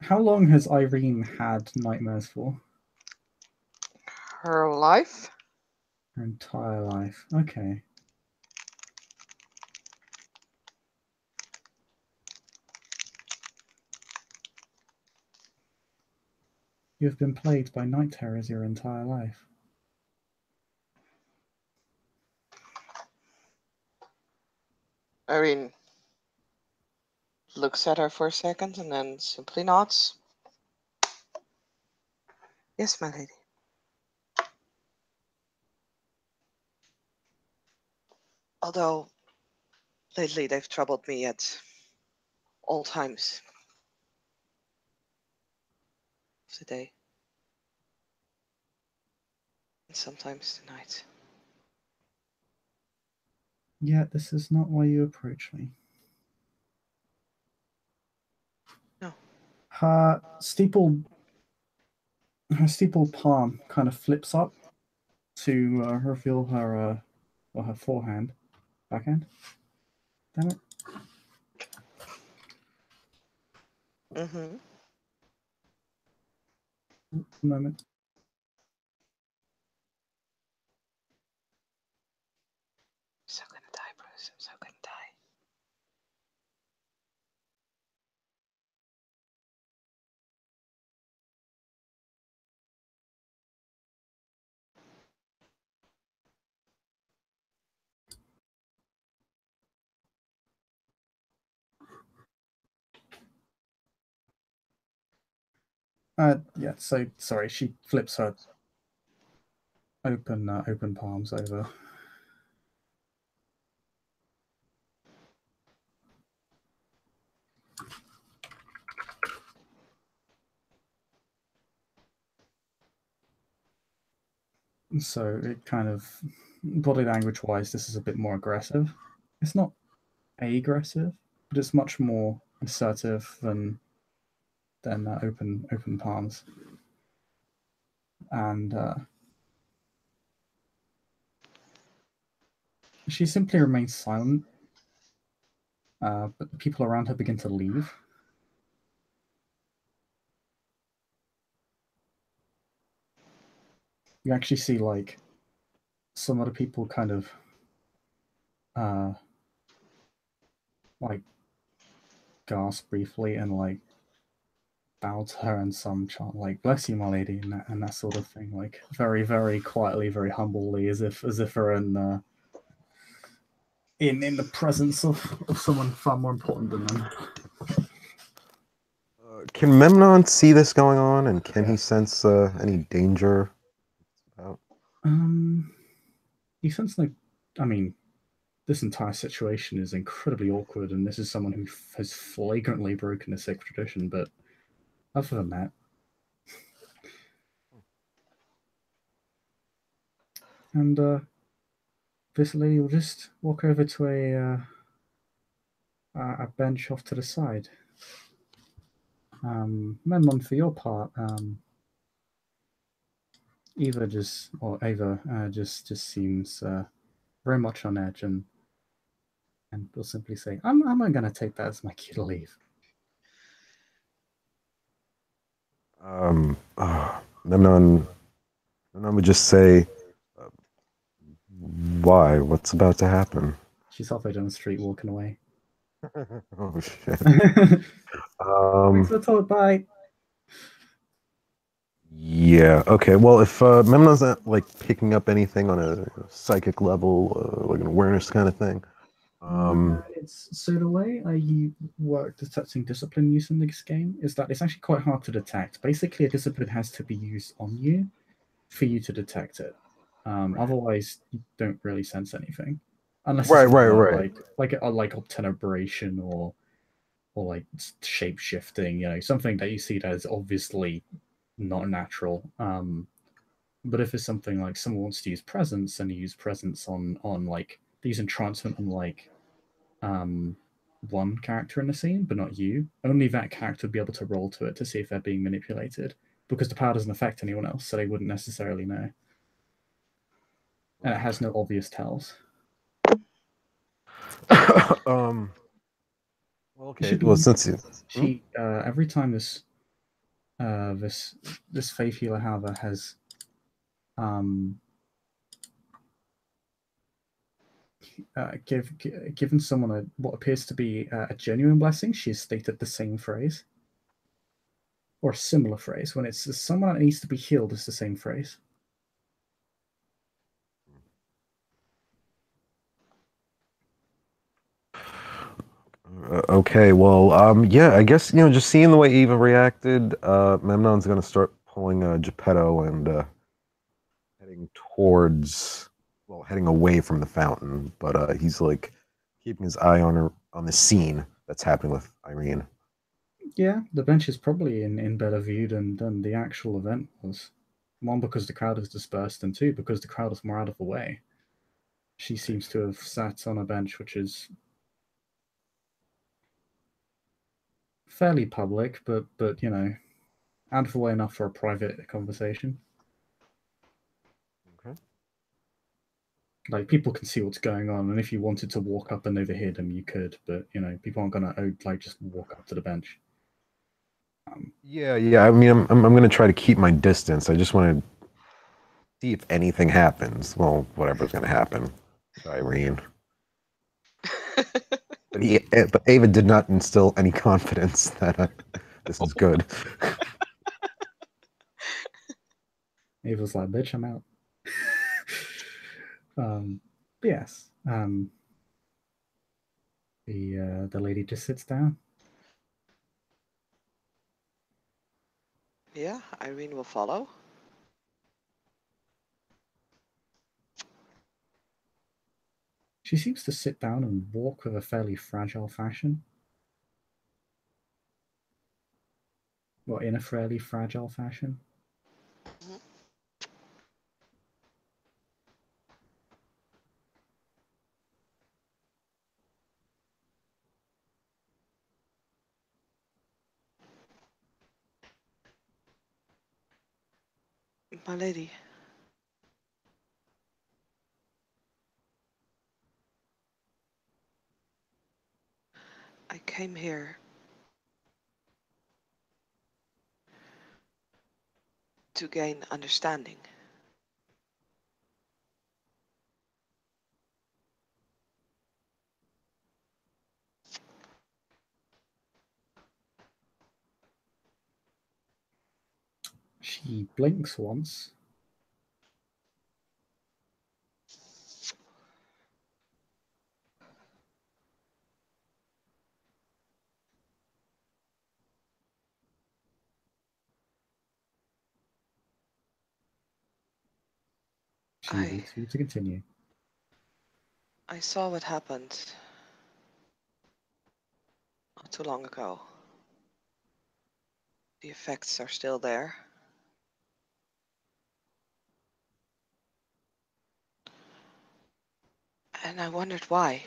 How long has Irene had nightmares for? Her life? Her entire life. Okay. You have been plagued by night terrors your entire life. Irene looks at her for a second and then simply nods. Yes, my lady. Although lately they've troubled me at all times of the day. And sometimes the night. Yet this is not why you approach me. No. Her steeple palm kind of flips up to reveal her her forehand, backhand. Damn it! Mm-hmm. Moment. I'm so gonna die, Bruce. I'm so gonna die. Yeah. So sorry. She flips her open palms over. So it kind of body language wise, this is a bit more aggressive. It's not aggressive, but it's much more assertive than open palms. And she simply remains silent. But the people around her begin to leave. You actually see like some other people kind of like gasp briefly and like bow to her and some chant like "Bless you, my lady" and that sort of thing, like very very quietly, very humbly, as if they're in the presence of someone far more important than them. Can Memnon see this going on, and can he sense any danger? You sense no. I mean, this entire situation is incredibly awkward, and this is someone who has flagrantly broken a sacred tradition. But other than that, and this lady will just walk over to a bench off to the side. Memnon, for your part, Ava just seems very much on edge, and will simply say, "I'm going to take that as my cue to leave." Memnon would just say, "Why? What's about to happen?" She's halfway down the street walking away. Oh shit. Thanks Um. for the toilet. Bye. Yeah. Okay. Well, if Memnon's not like picking up anything on a psychic level, like an awareness kind of thing. It's so the way I work detecting discipline use in this game is that it's actually quite hard to detect. Basically, a discipline has to be used on you for you to detect it. Otherwise, you don't really sense anything, unless it's Right. something Right. Right. like obtenebration or like shape shifting. Something that you see that is obviously not natural. But if it's something like someone wants to use presence and you use presence on like they use entrancement on like um, one character in the scene, but not you, only that character would be able to roll to it to see if they're being manipulated, because the power doesn't affect anyone else, so they wouldn't necessarily know. And it has no obvious tells. um. Well, It okay. should Well, be since you. Hmm? she every time this faith healer, however, has um given someone what appears to be a genuine blessing, she has stated the same phrase or a similar phrase. When it's someone that needs to be healed, it's the same phrase. Okay, well, yeah, I guess just seeing the way Eva reacted, Memnon's gonna start pulling Geppetto and heading towards, well, heading away from the fountain, but he's like keeping his eye on her on the scene that's happening with Irene. Yeah, the bench is probably in better view than the actual event was. One, because the crowd is dispersed, and two, because the crowd is more out of the way. She seems to have sat on a bench which is fairly public, but out of the way enough for a private conversation. Okay. Like people can see what's going on, and if you wanted to walk up and overhear them, you could. But people aren't gonna like just walk up to the bench. Yeah, yeah. I mean, I'm gonna try to keep my distance. I just want to see if anything happens. Well, whatever's gonna happen to Irene. But Ava did not instill any confidence that this is good. Ava's like, "Bitch, I'm out." But yes, the lady just sits down. Yeah, Irene will follow. She seems to sit down and walk with a fairly fragile fashion. Well, in a fairly fragile fashion. Mhm. My lady. I came here to gain understanding. She blinks once. She I waits for you to continue. I saw what happened not too long ago. The effects are still there. And I wondered why.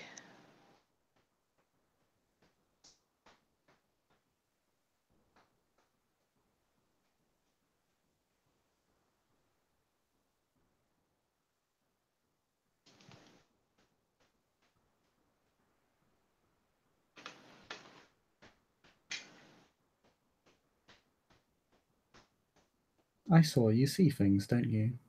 I saw you see things, don't you?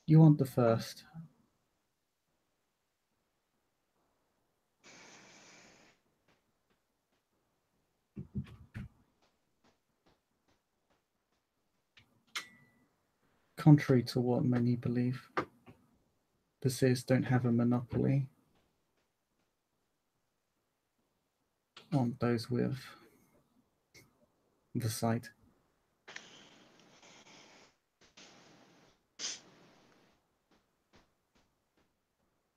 You want the first. Contrary to what many believe, the Seers don't have a monopoly on those with the sight.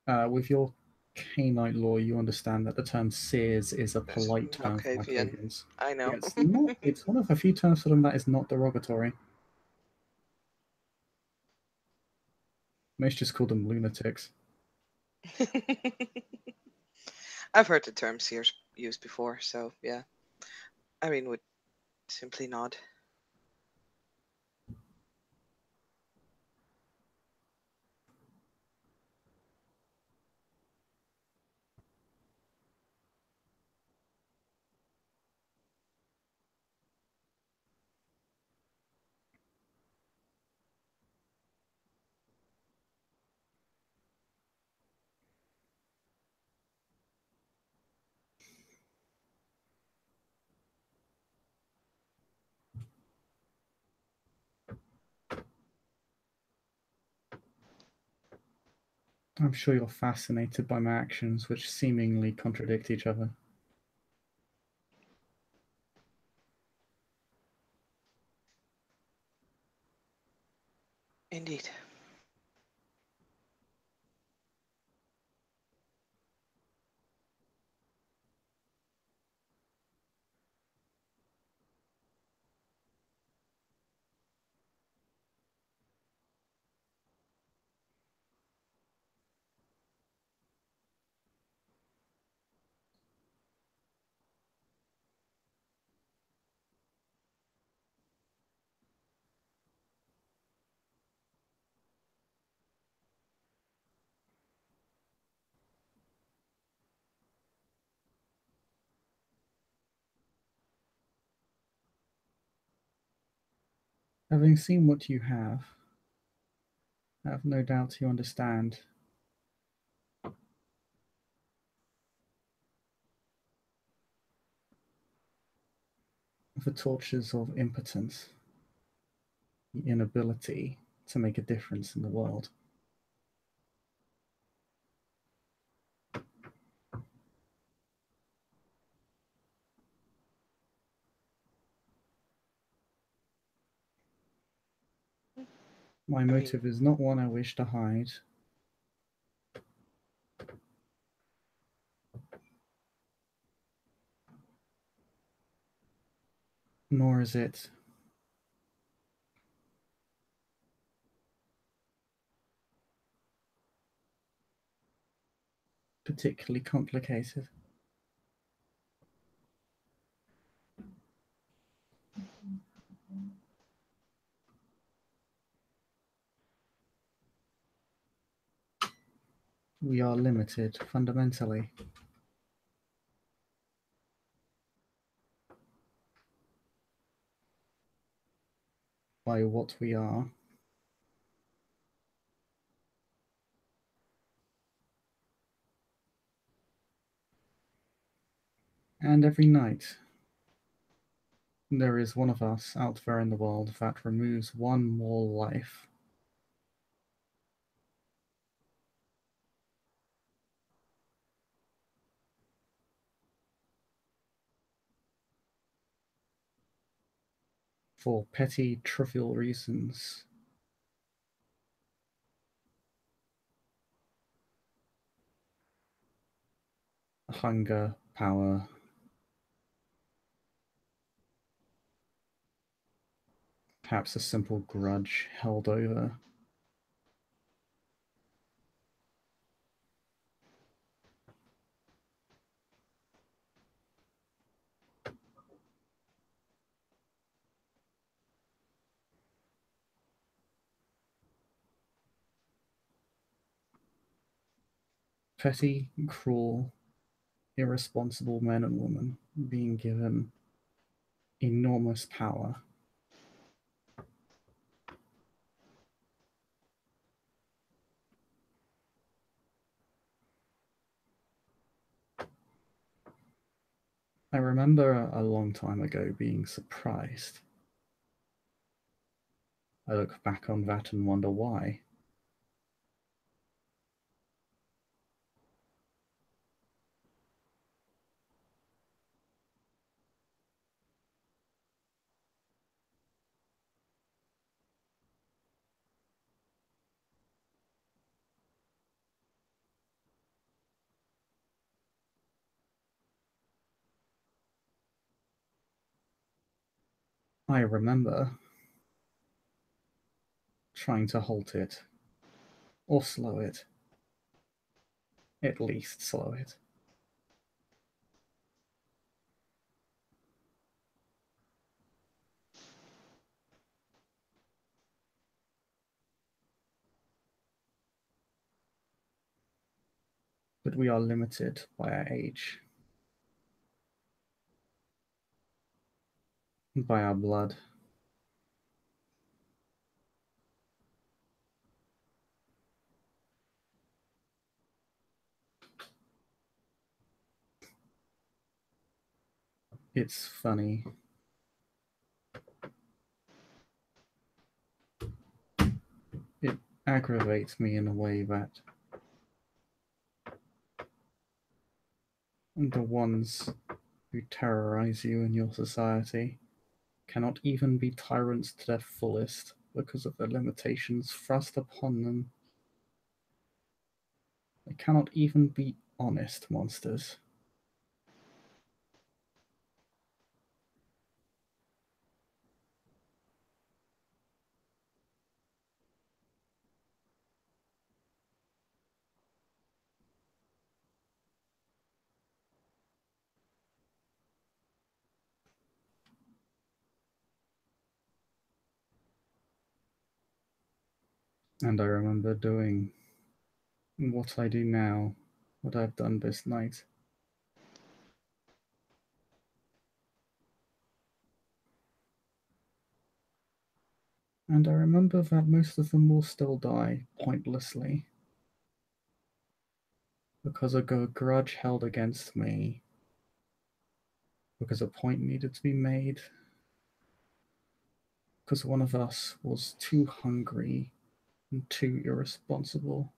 With your Canaanite law, you understand that the term Seers is a polite term for Malkavian. Malkavians. I know. Yeah, it's one of a few terms for them that is not derogatory. Most just call them lunatics. I've heard the term Seers used before, so yeah. Irene would simply nod. I'm sure you're fascinated by my actions, which seemingly contradict each other. Indeed. Having seen what you have, I have no doubt you understand the tortures of impotence, the inability to make a difference in the world. My motive is not one I wish to hide. Nor is it particularly complicated. We are limited fundamentally by what we are. And every night, there is one of us out there in the world that removes one more life. For petty, trivial reasons. Hunger, power, perhaps a simple grudge held over. Petty, cruel, irresponsible men and women being given enormous power. I remember a long time ago being surprised. I look back on that and wonder why. I remember trying to halt it, or slow it. At least slow it. But we are limited by our age, by our blood. It's funny. It aggravates me in a way that the ones who terrorize you in your society cannot even be tyrants to their fullest because of the limitations thrust upon them. They cannot even be honest monsters. And I remember doing what I do now, what I've done this night. And I remember that most of them will still die pointlessly because of a grudge held against me, because a point needed to be made, because one of us was too hungry and too irresponsible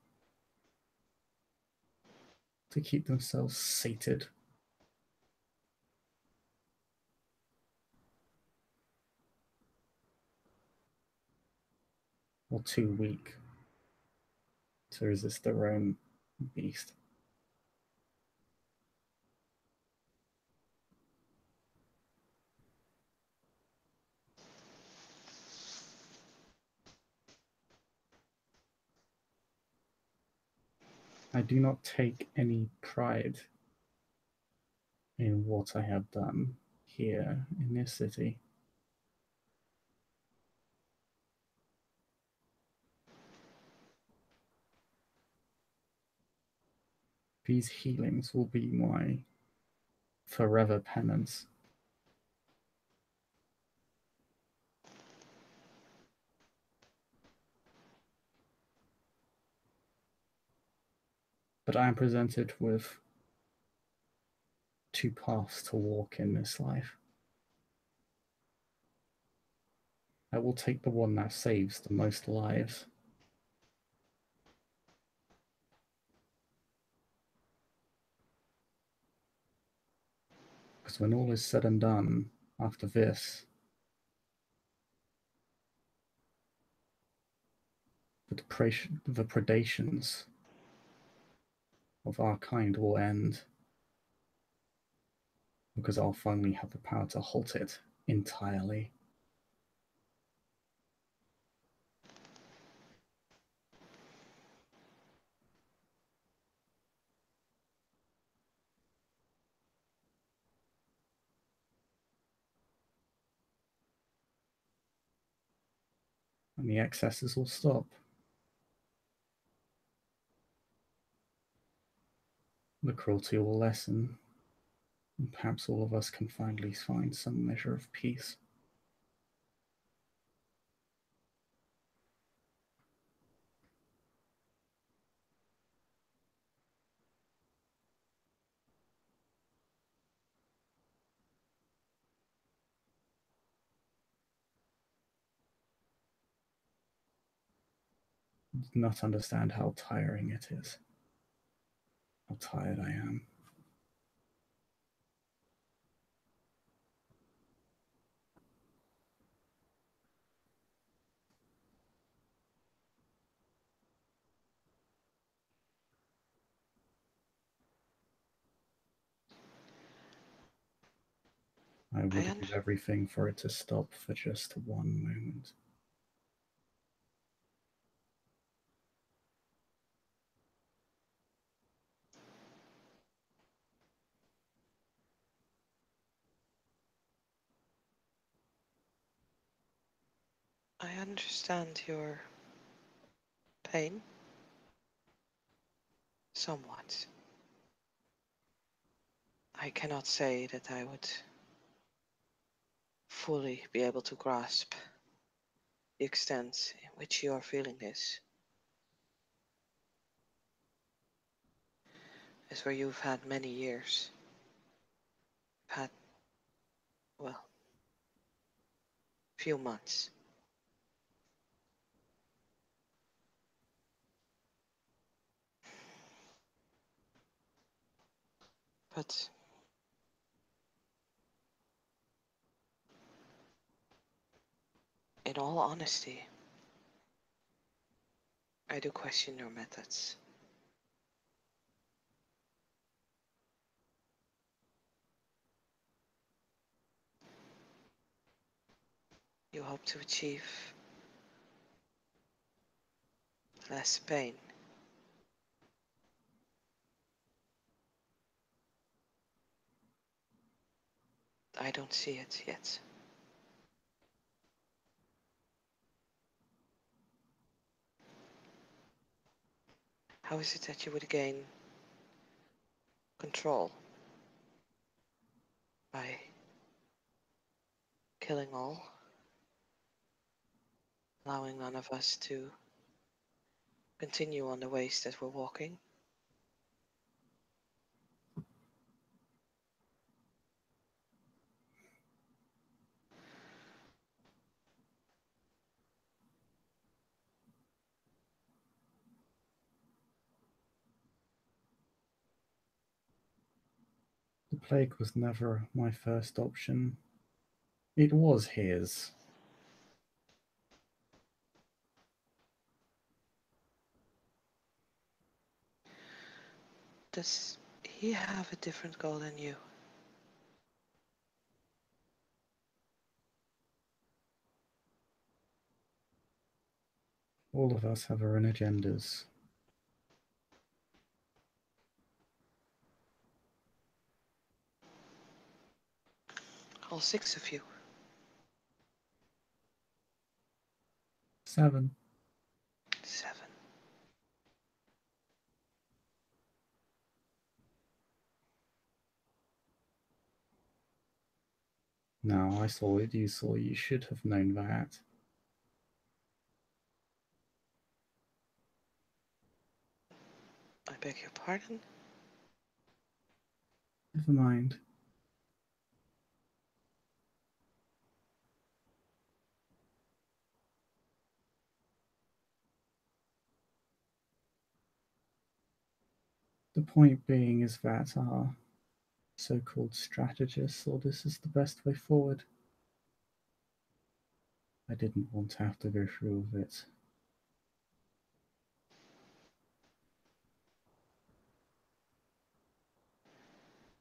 to keep themselves sated. Or too weak to resist their own beast. I do not take any pride in what I have done here in this city. These healings will be my forever penance. But I am presented with two paths to walk in this life. I will take the one that saves the most lives. Because when all is said and done, after this, the predations of our kind will end. Because I'll finally have the power to halt it entirely. And the excesses will stop. The cruelty will lessen, and perhaps all of us can finally find some measure of peace. do not understand how tiring it is. How tired I am. I would give everything for it to stop for just one moment. I understand your pain somewhat. I cannot say that I would fully be able to grasp the extent in which you are feeling this. As where you've had many years. Had, well, few months. But in all honesty, I do question your methods. You hope to achieve less pain. I don't see it yet. How is it that you would gain control by killing all, allowing none of us to continue on the ways that we're walking? The plague was never my first option. It was his. Does he have a different goal than you? All of us have our own agendas. All 6 of you. 7. 7. Now I saw it, you saw, you should have known that. I beg your pardon? Never mind. The point being is that our so-called strategists thought this is the best way forward. I didn't want to have to go through with it.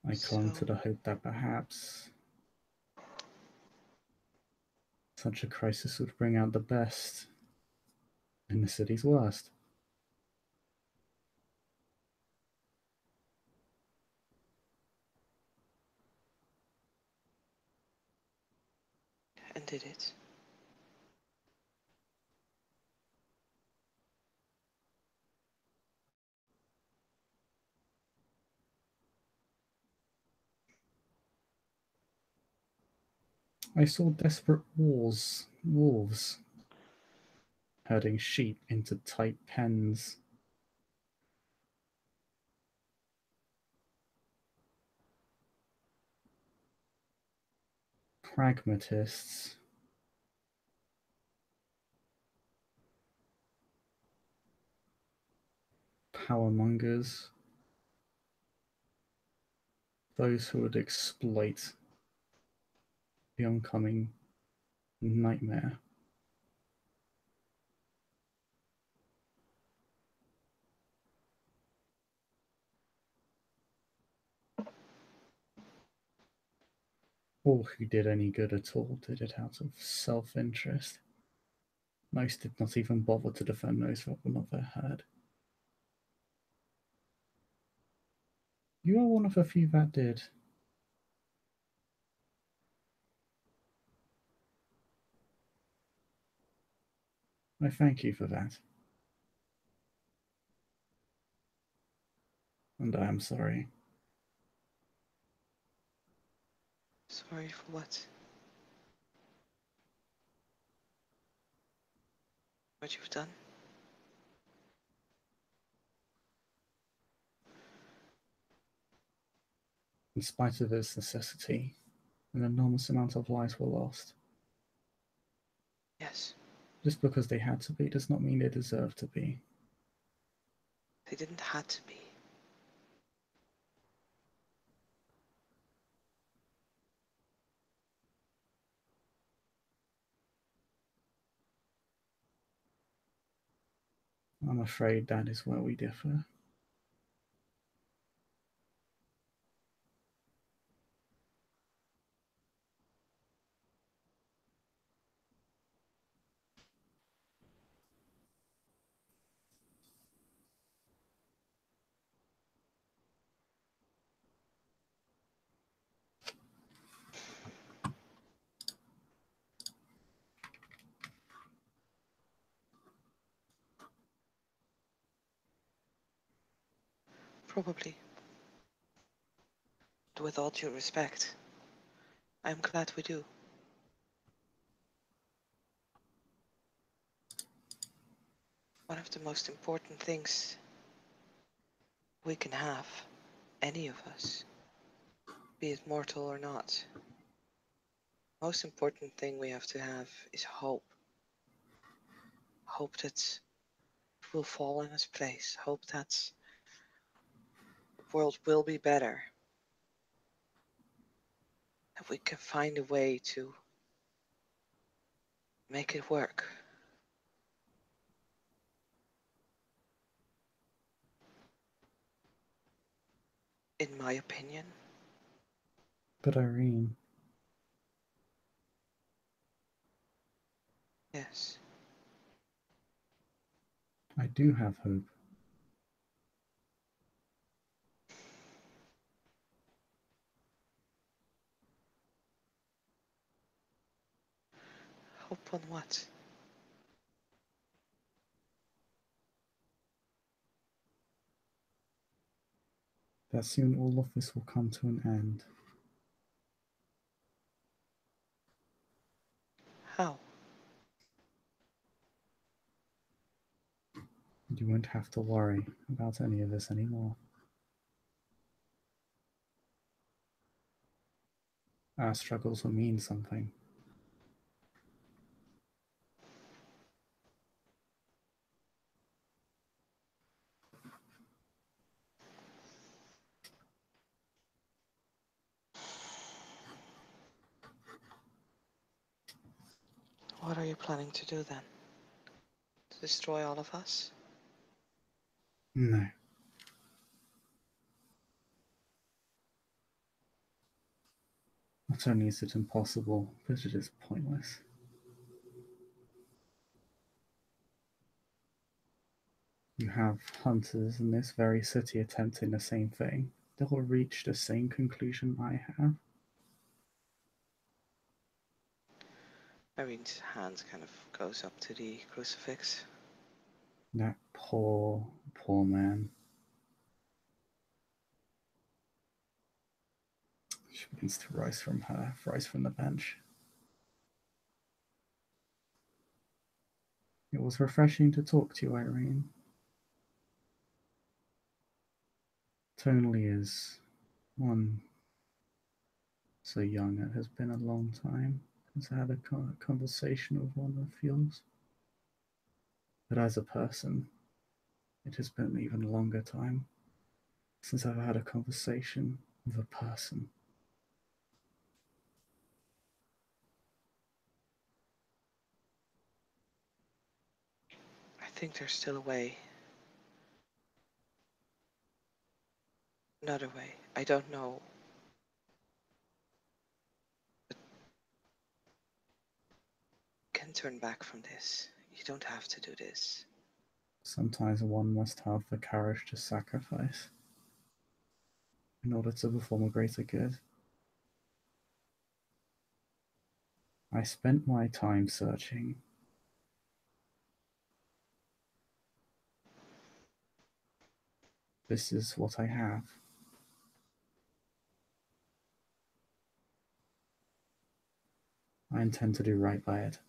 I clung to the hope that perhaps such a crisis would bring out the best in the city's worst. And did it? I saw desperate wolves, herding sheep into tight pens. Pragmatists powermongers, those who would exploit the oncoming nightmare. All who did any good at all did it out of self-interest. Most did not even bother to defend those that were not their herd. You are one of the few that did. I thank you for that. And I am sorry. Sorry for what? What you've done? In spite of its necessity, an enormous amount of lives were lost. Yes. Just because they had to be does not mean they deserve to be. They didn't have to be. I'm afraid that is where we differ. Probably. But with all due respect, I'm glad we do. One of the most important things we can have, any of us, be it mortal or not. Most important thing we have to have is hope. Hope that it will fall in its place. Hope that the world will be better. That we can find a way to make it work. In my opinion. But Irene... Yes. I do have hope. Hope on what? That soon all of this will come to an end. How? You won't have to worry about any of this anymore. Our struggles will mean something. What are you planning to do then? To destroy all of us? No. Not only is it impossible, but it is pointless. You have hunters in this very city attempting the same thing. They will reach the same conclusion I have. Irene's hand kind of goes up to the crucifix. That poor, poor man. She begins to rise from the bench. It was refreshing to talk to you, Irene. Tonally is one so young. It has been a long time since I had a conversation with one of yours. But as a person, It has been even a longer time since I've had a conversation with a person. I think there's still a way. Another way. I don't know. But you can turn back from this. You don't have to do this. Sometimes one must have the courage to sacrifice in order to perform a greater good. I spent my time searching. This is what I have. I intend to do right by it.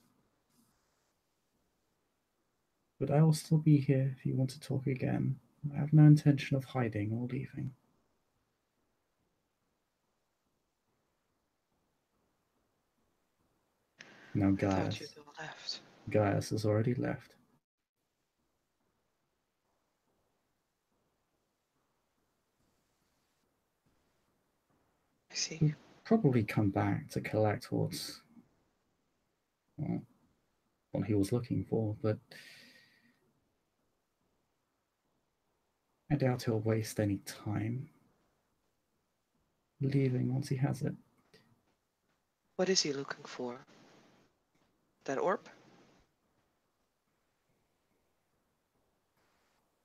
But I will still be here if you want to talk again. I have no intention of hiding or leaving. Now I thought you'd all left. Gaius has already left. I see. He'll probably come back to collect what he was looking for, but I doubt he'll waste any time leaving once he has it. What is he looking for? That orb?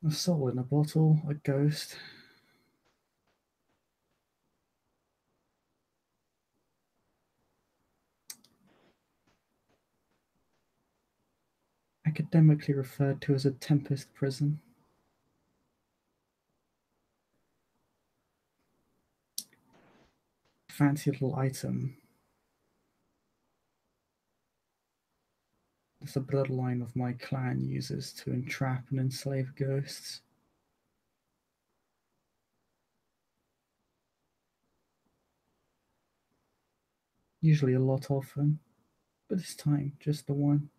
A soul in a bottle, a ghost. Academically referred to as a Tempest prison. Fancy little item. It's a bloodline of my clan uses to entrap and enslave ghosts. Usually a lot of them, but this time just the one.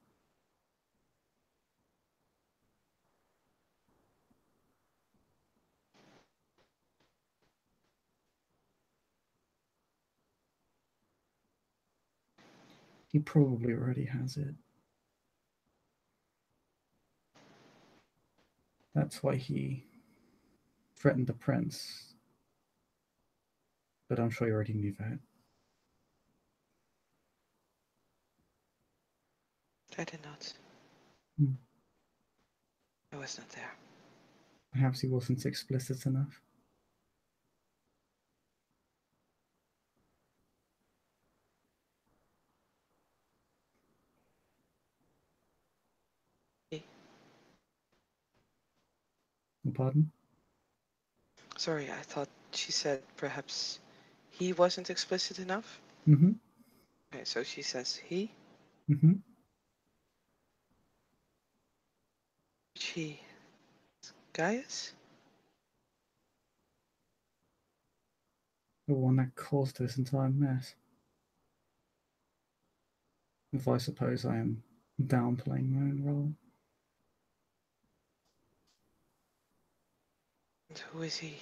He probably already has it. That's why he threatened the prince. But I'm sure you already knew that. I did not. Hmm. I was not there. Perhaps he wasn't explicit enough. He? Pardon? Sorry, I thought she said perhaps he wasn't explicit enough. Mm-hmm. Okay, so she says he. Mm-hmm. She. Gaius? The one that caused this entire mess. If I suppose I am downplaying my own role. And who is he?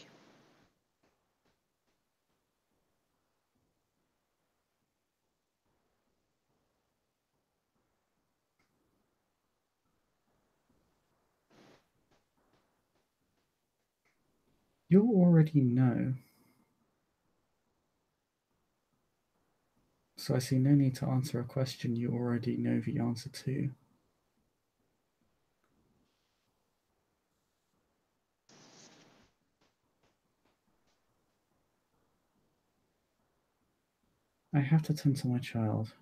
You already know. So I see no need to answer a question you already know the answer to. I have to tend to my child.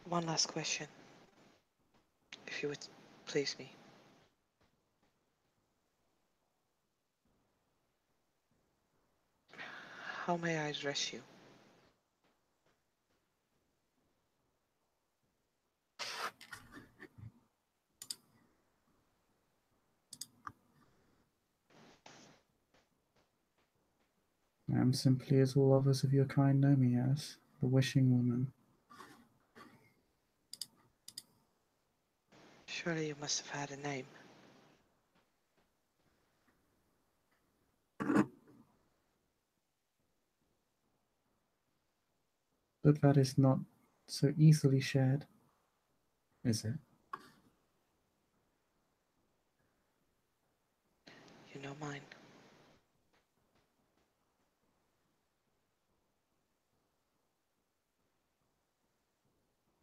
One last question. If you would please me. How may I address you? I am simply as all others of your kind know me as, the wishing woman. Surely you must have had a name. But that is not so easily shared, is it? You know mine.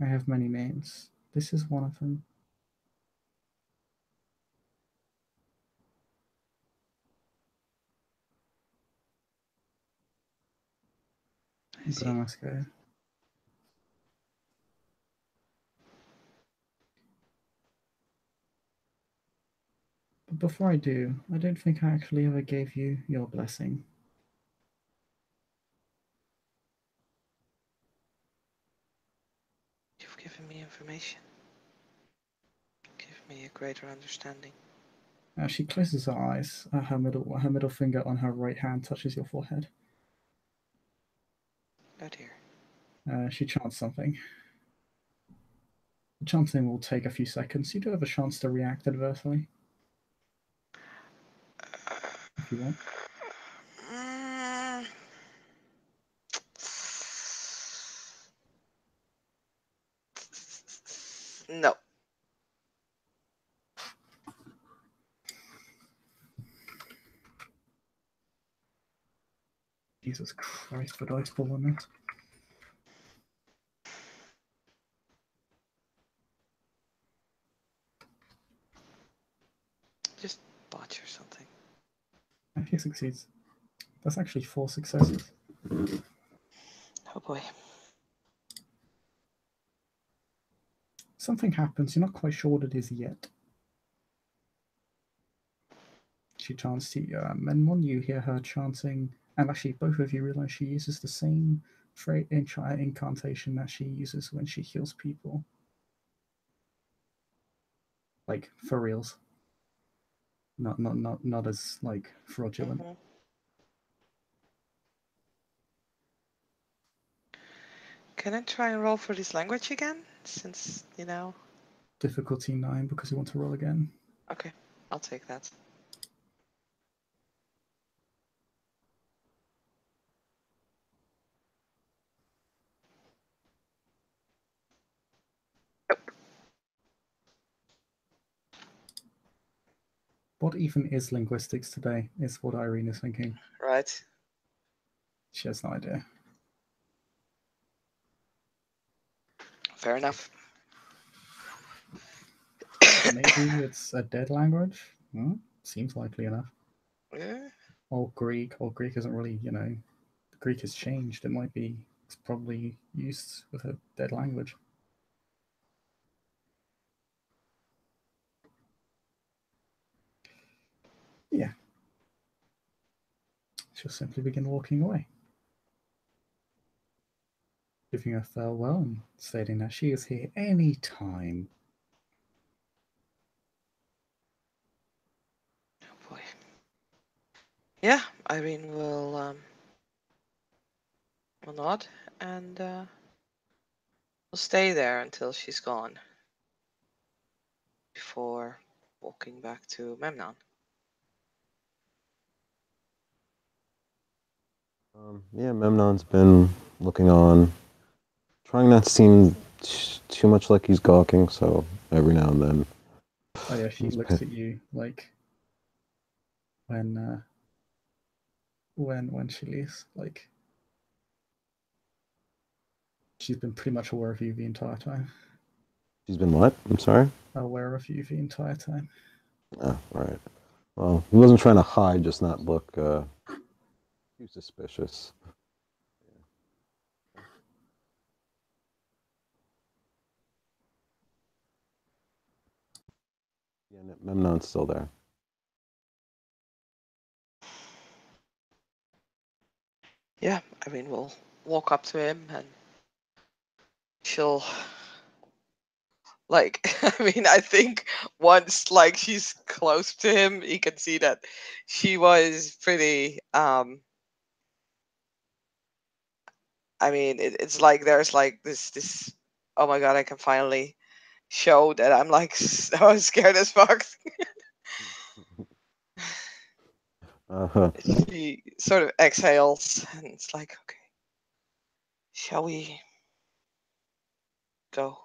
I have many names. This is one of them. I see. But I must go. But before I do, I don't think I actually ever gave you your blessing. You've given me information. Give me a greater understanding. She closes her eyes. Her middle finger on her right hand touches your forehead. Oh dear. She chants something. The chanting will take a few seconds. You do have a chance to react adversely if you want. No. Jesus Christ, the dice ball on this. Just botch or something. He succeeds. That's actually 4 successes. Oh boy. Something happens. You're not quite sure what it is yet. She chants to you. Memnon, you hear her chanting, and actually both of you realize she uses the same incantation that she uses when she heals people. Like, for reals. Not as, like, fraudulent. Mm-hmm. Can I try and roll for this language again? Since, you know... Difficulty 9 because you want to roll again. Okay, I'll take that. What even is linguistics today, is what Erirene is thinking. Right. She has no idea. Fair enough. Maybe it's a dead language? Seems likely enough. Yeah. Or Greek isn't really, Greek has changed. It's probably used with a dead language. Yeah. She'll simply begin walking away, giving a farewell and stating that she is here any time. Oh boy. Yeah, Irene will nod and will stay there until she's gone before walking back to Memnon. Yeah, Memnon's been looking on, trying not to seem too much like he's gawking, so every now and then. Oh yeah, she looks at you like when she leaves, like she's been pretty much aware of you the entire time. She's been what? I'm sorry? Aware of you the entire time. Oh, right. Well, he wasn't trying to hide, just not look too suspicious. Yeah, Memnon's still there. Yeah, Irene will walk up to him and she'll I think once she's close to him, he can see that she was pretty it's like there's this oh my god, I can finally show that I'm like so scared as fuck. She sort of exhales and it's like, okay, shall we go?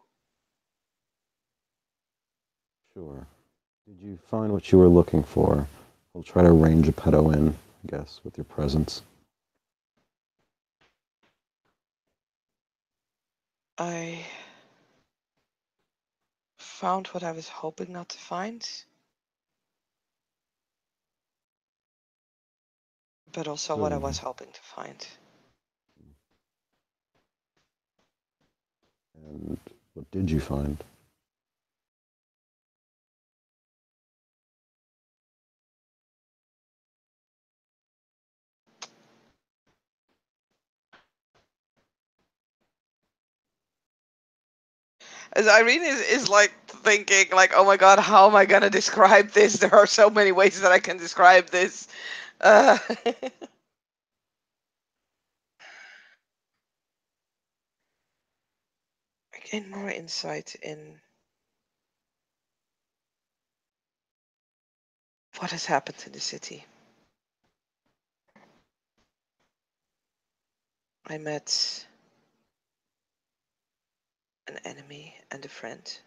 Sure. Did you find what you were looking for? We'll try to rein Geppetto in, I guess, with your presence. I found what I was hoping not to find, but also what I was hoping to find. And what did you find? As Irene is like thinking like, oh my god, how am I gonna describe this? There are so many ways that I can describe this. I gain more insight in what has happened in the city. I met an enemy and a friend.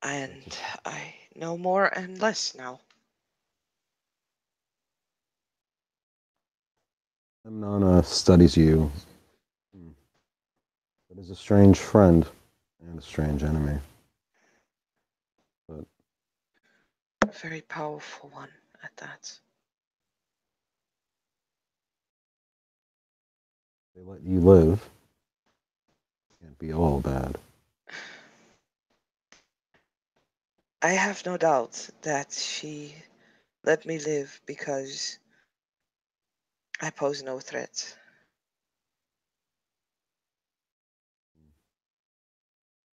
And I know more and less now. Memnon studies you, but is a strange friend and a strange enemy. But A very powerful one at that. they let you live. Can't be all bad. I have no doubt that she let me live because I pose no threat.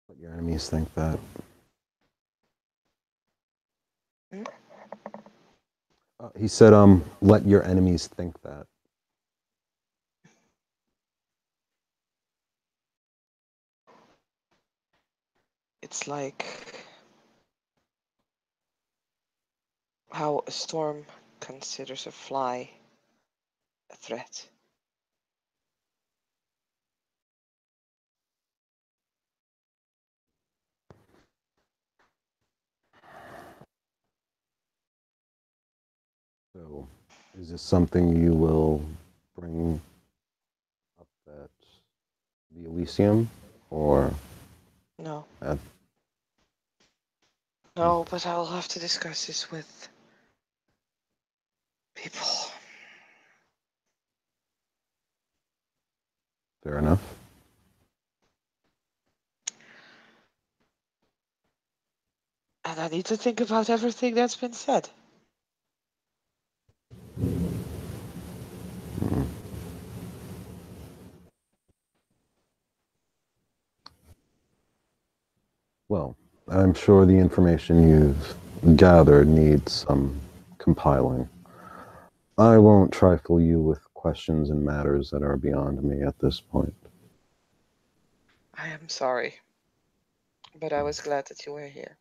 Let your enemies think that. Hmm? He said, let your enemies think that. It's like how a storm considers a fly a threat. So, is this something you will bring up at the Elysium, or No. at... No, but I will have to discuss this with people. Fair enough. And I need to think about everything that's been said. Well, I'm sure the information you've gathered needs some compiling. I won't trifle you with questions and matters that are beyond me at this point. I am sorry, but I was glad that you were here.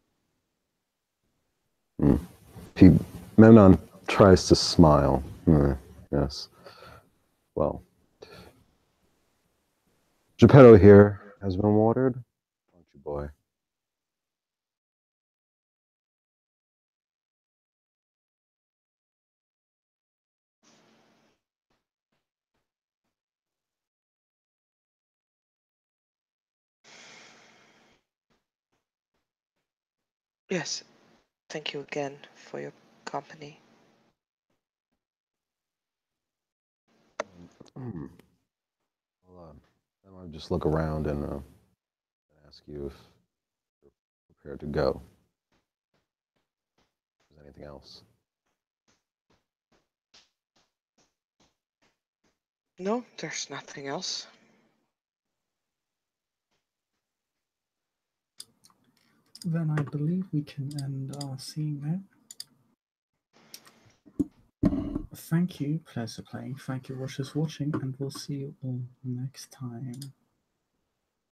Memnon tries to smile. Yes. Well, Geppetto here has been watered, aren't you, boy? Yes, thank you again for your company. Hold on. I want to just look around and ask you if you're prepared to go. Is there anything else? No, there's nothing else. Then I believe we can end our scene there. Thank you, pleasure playing. Thank you, watchers, watching, and we'll see you all next time.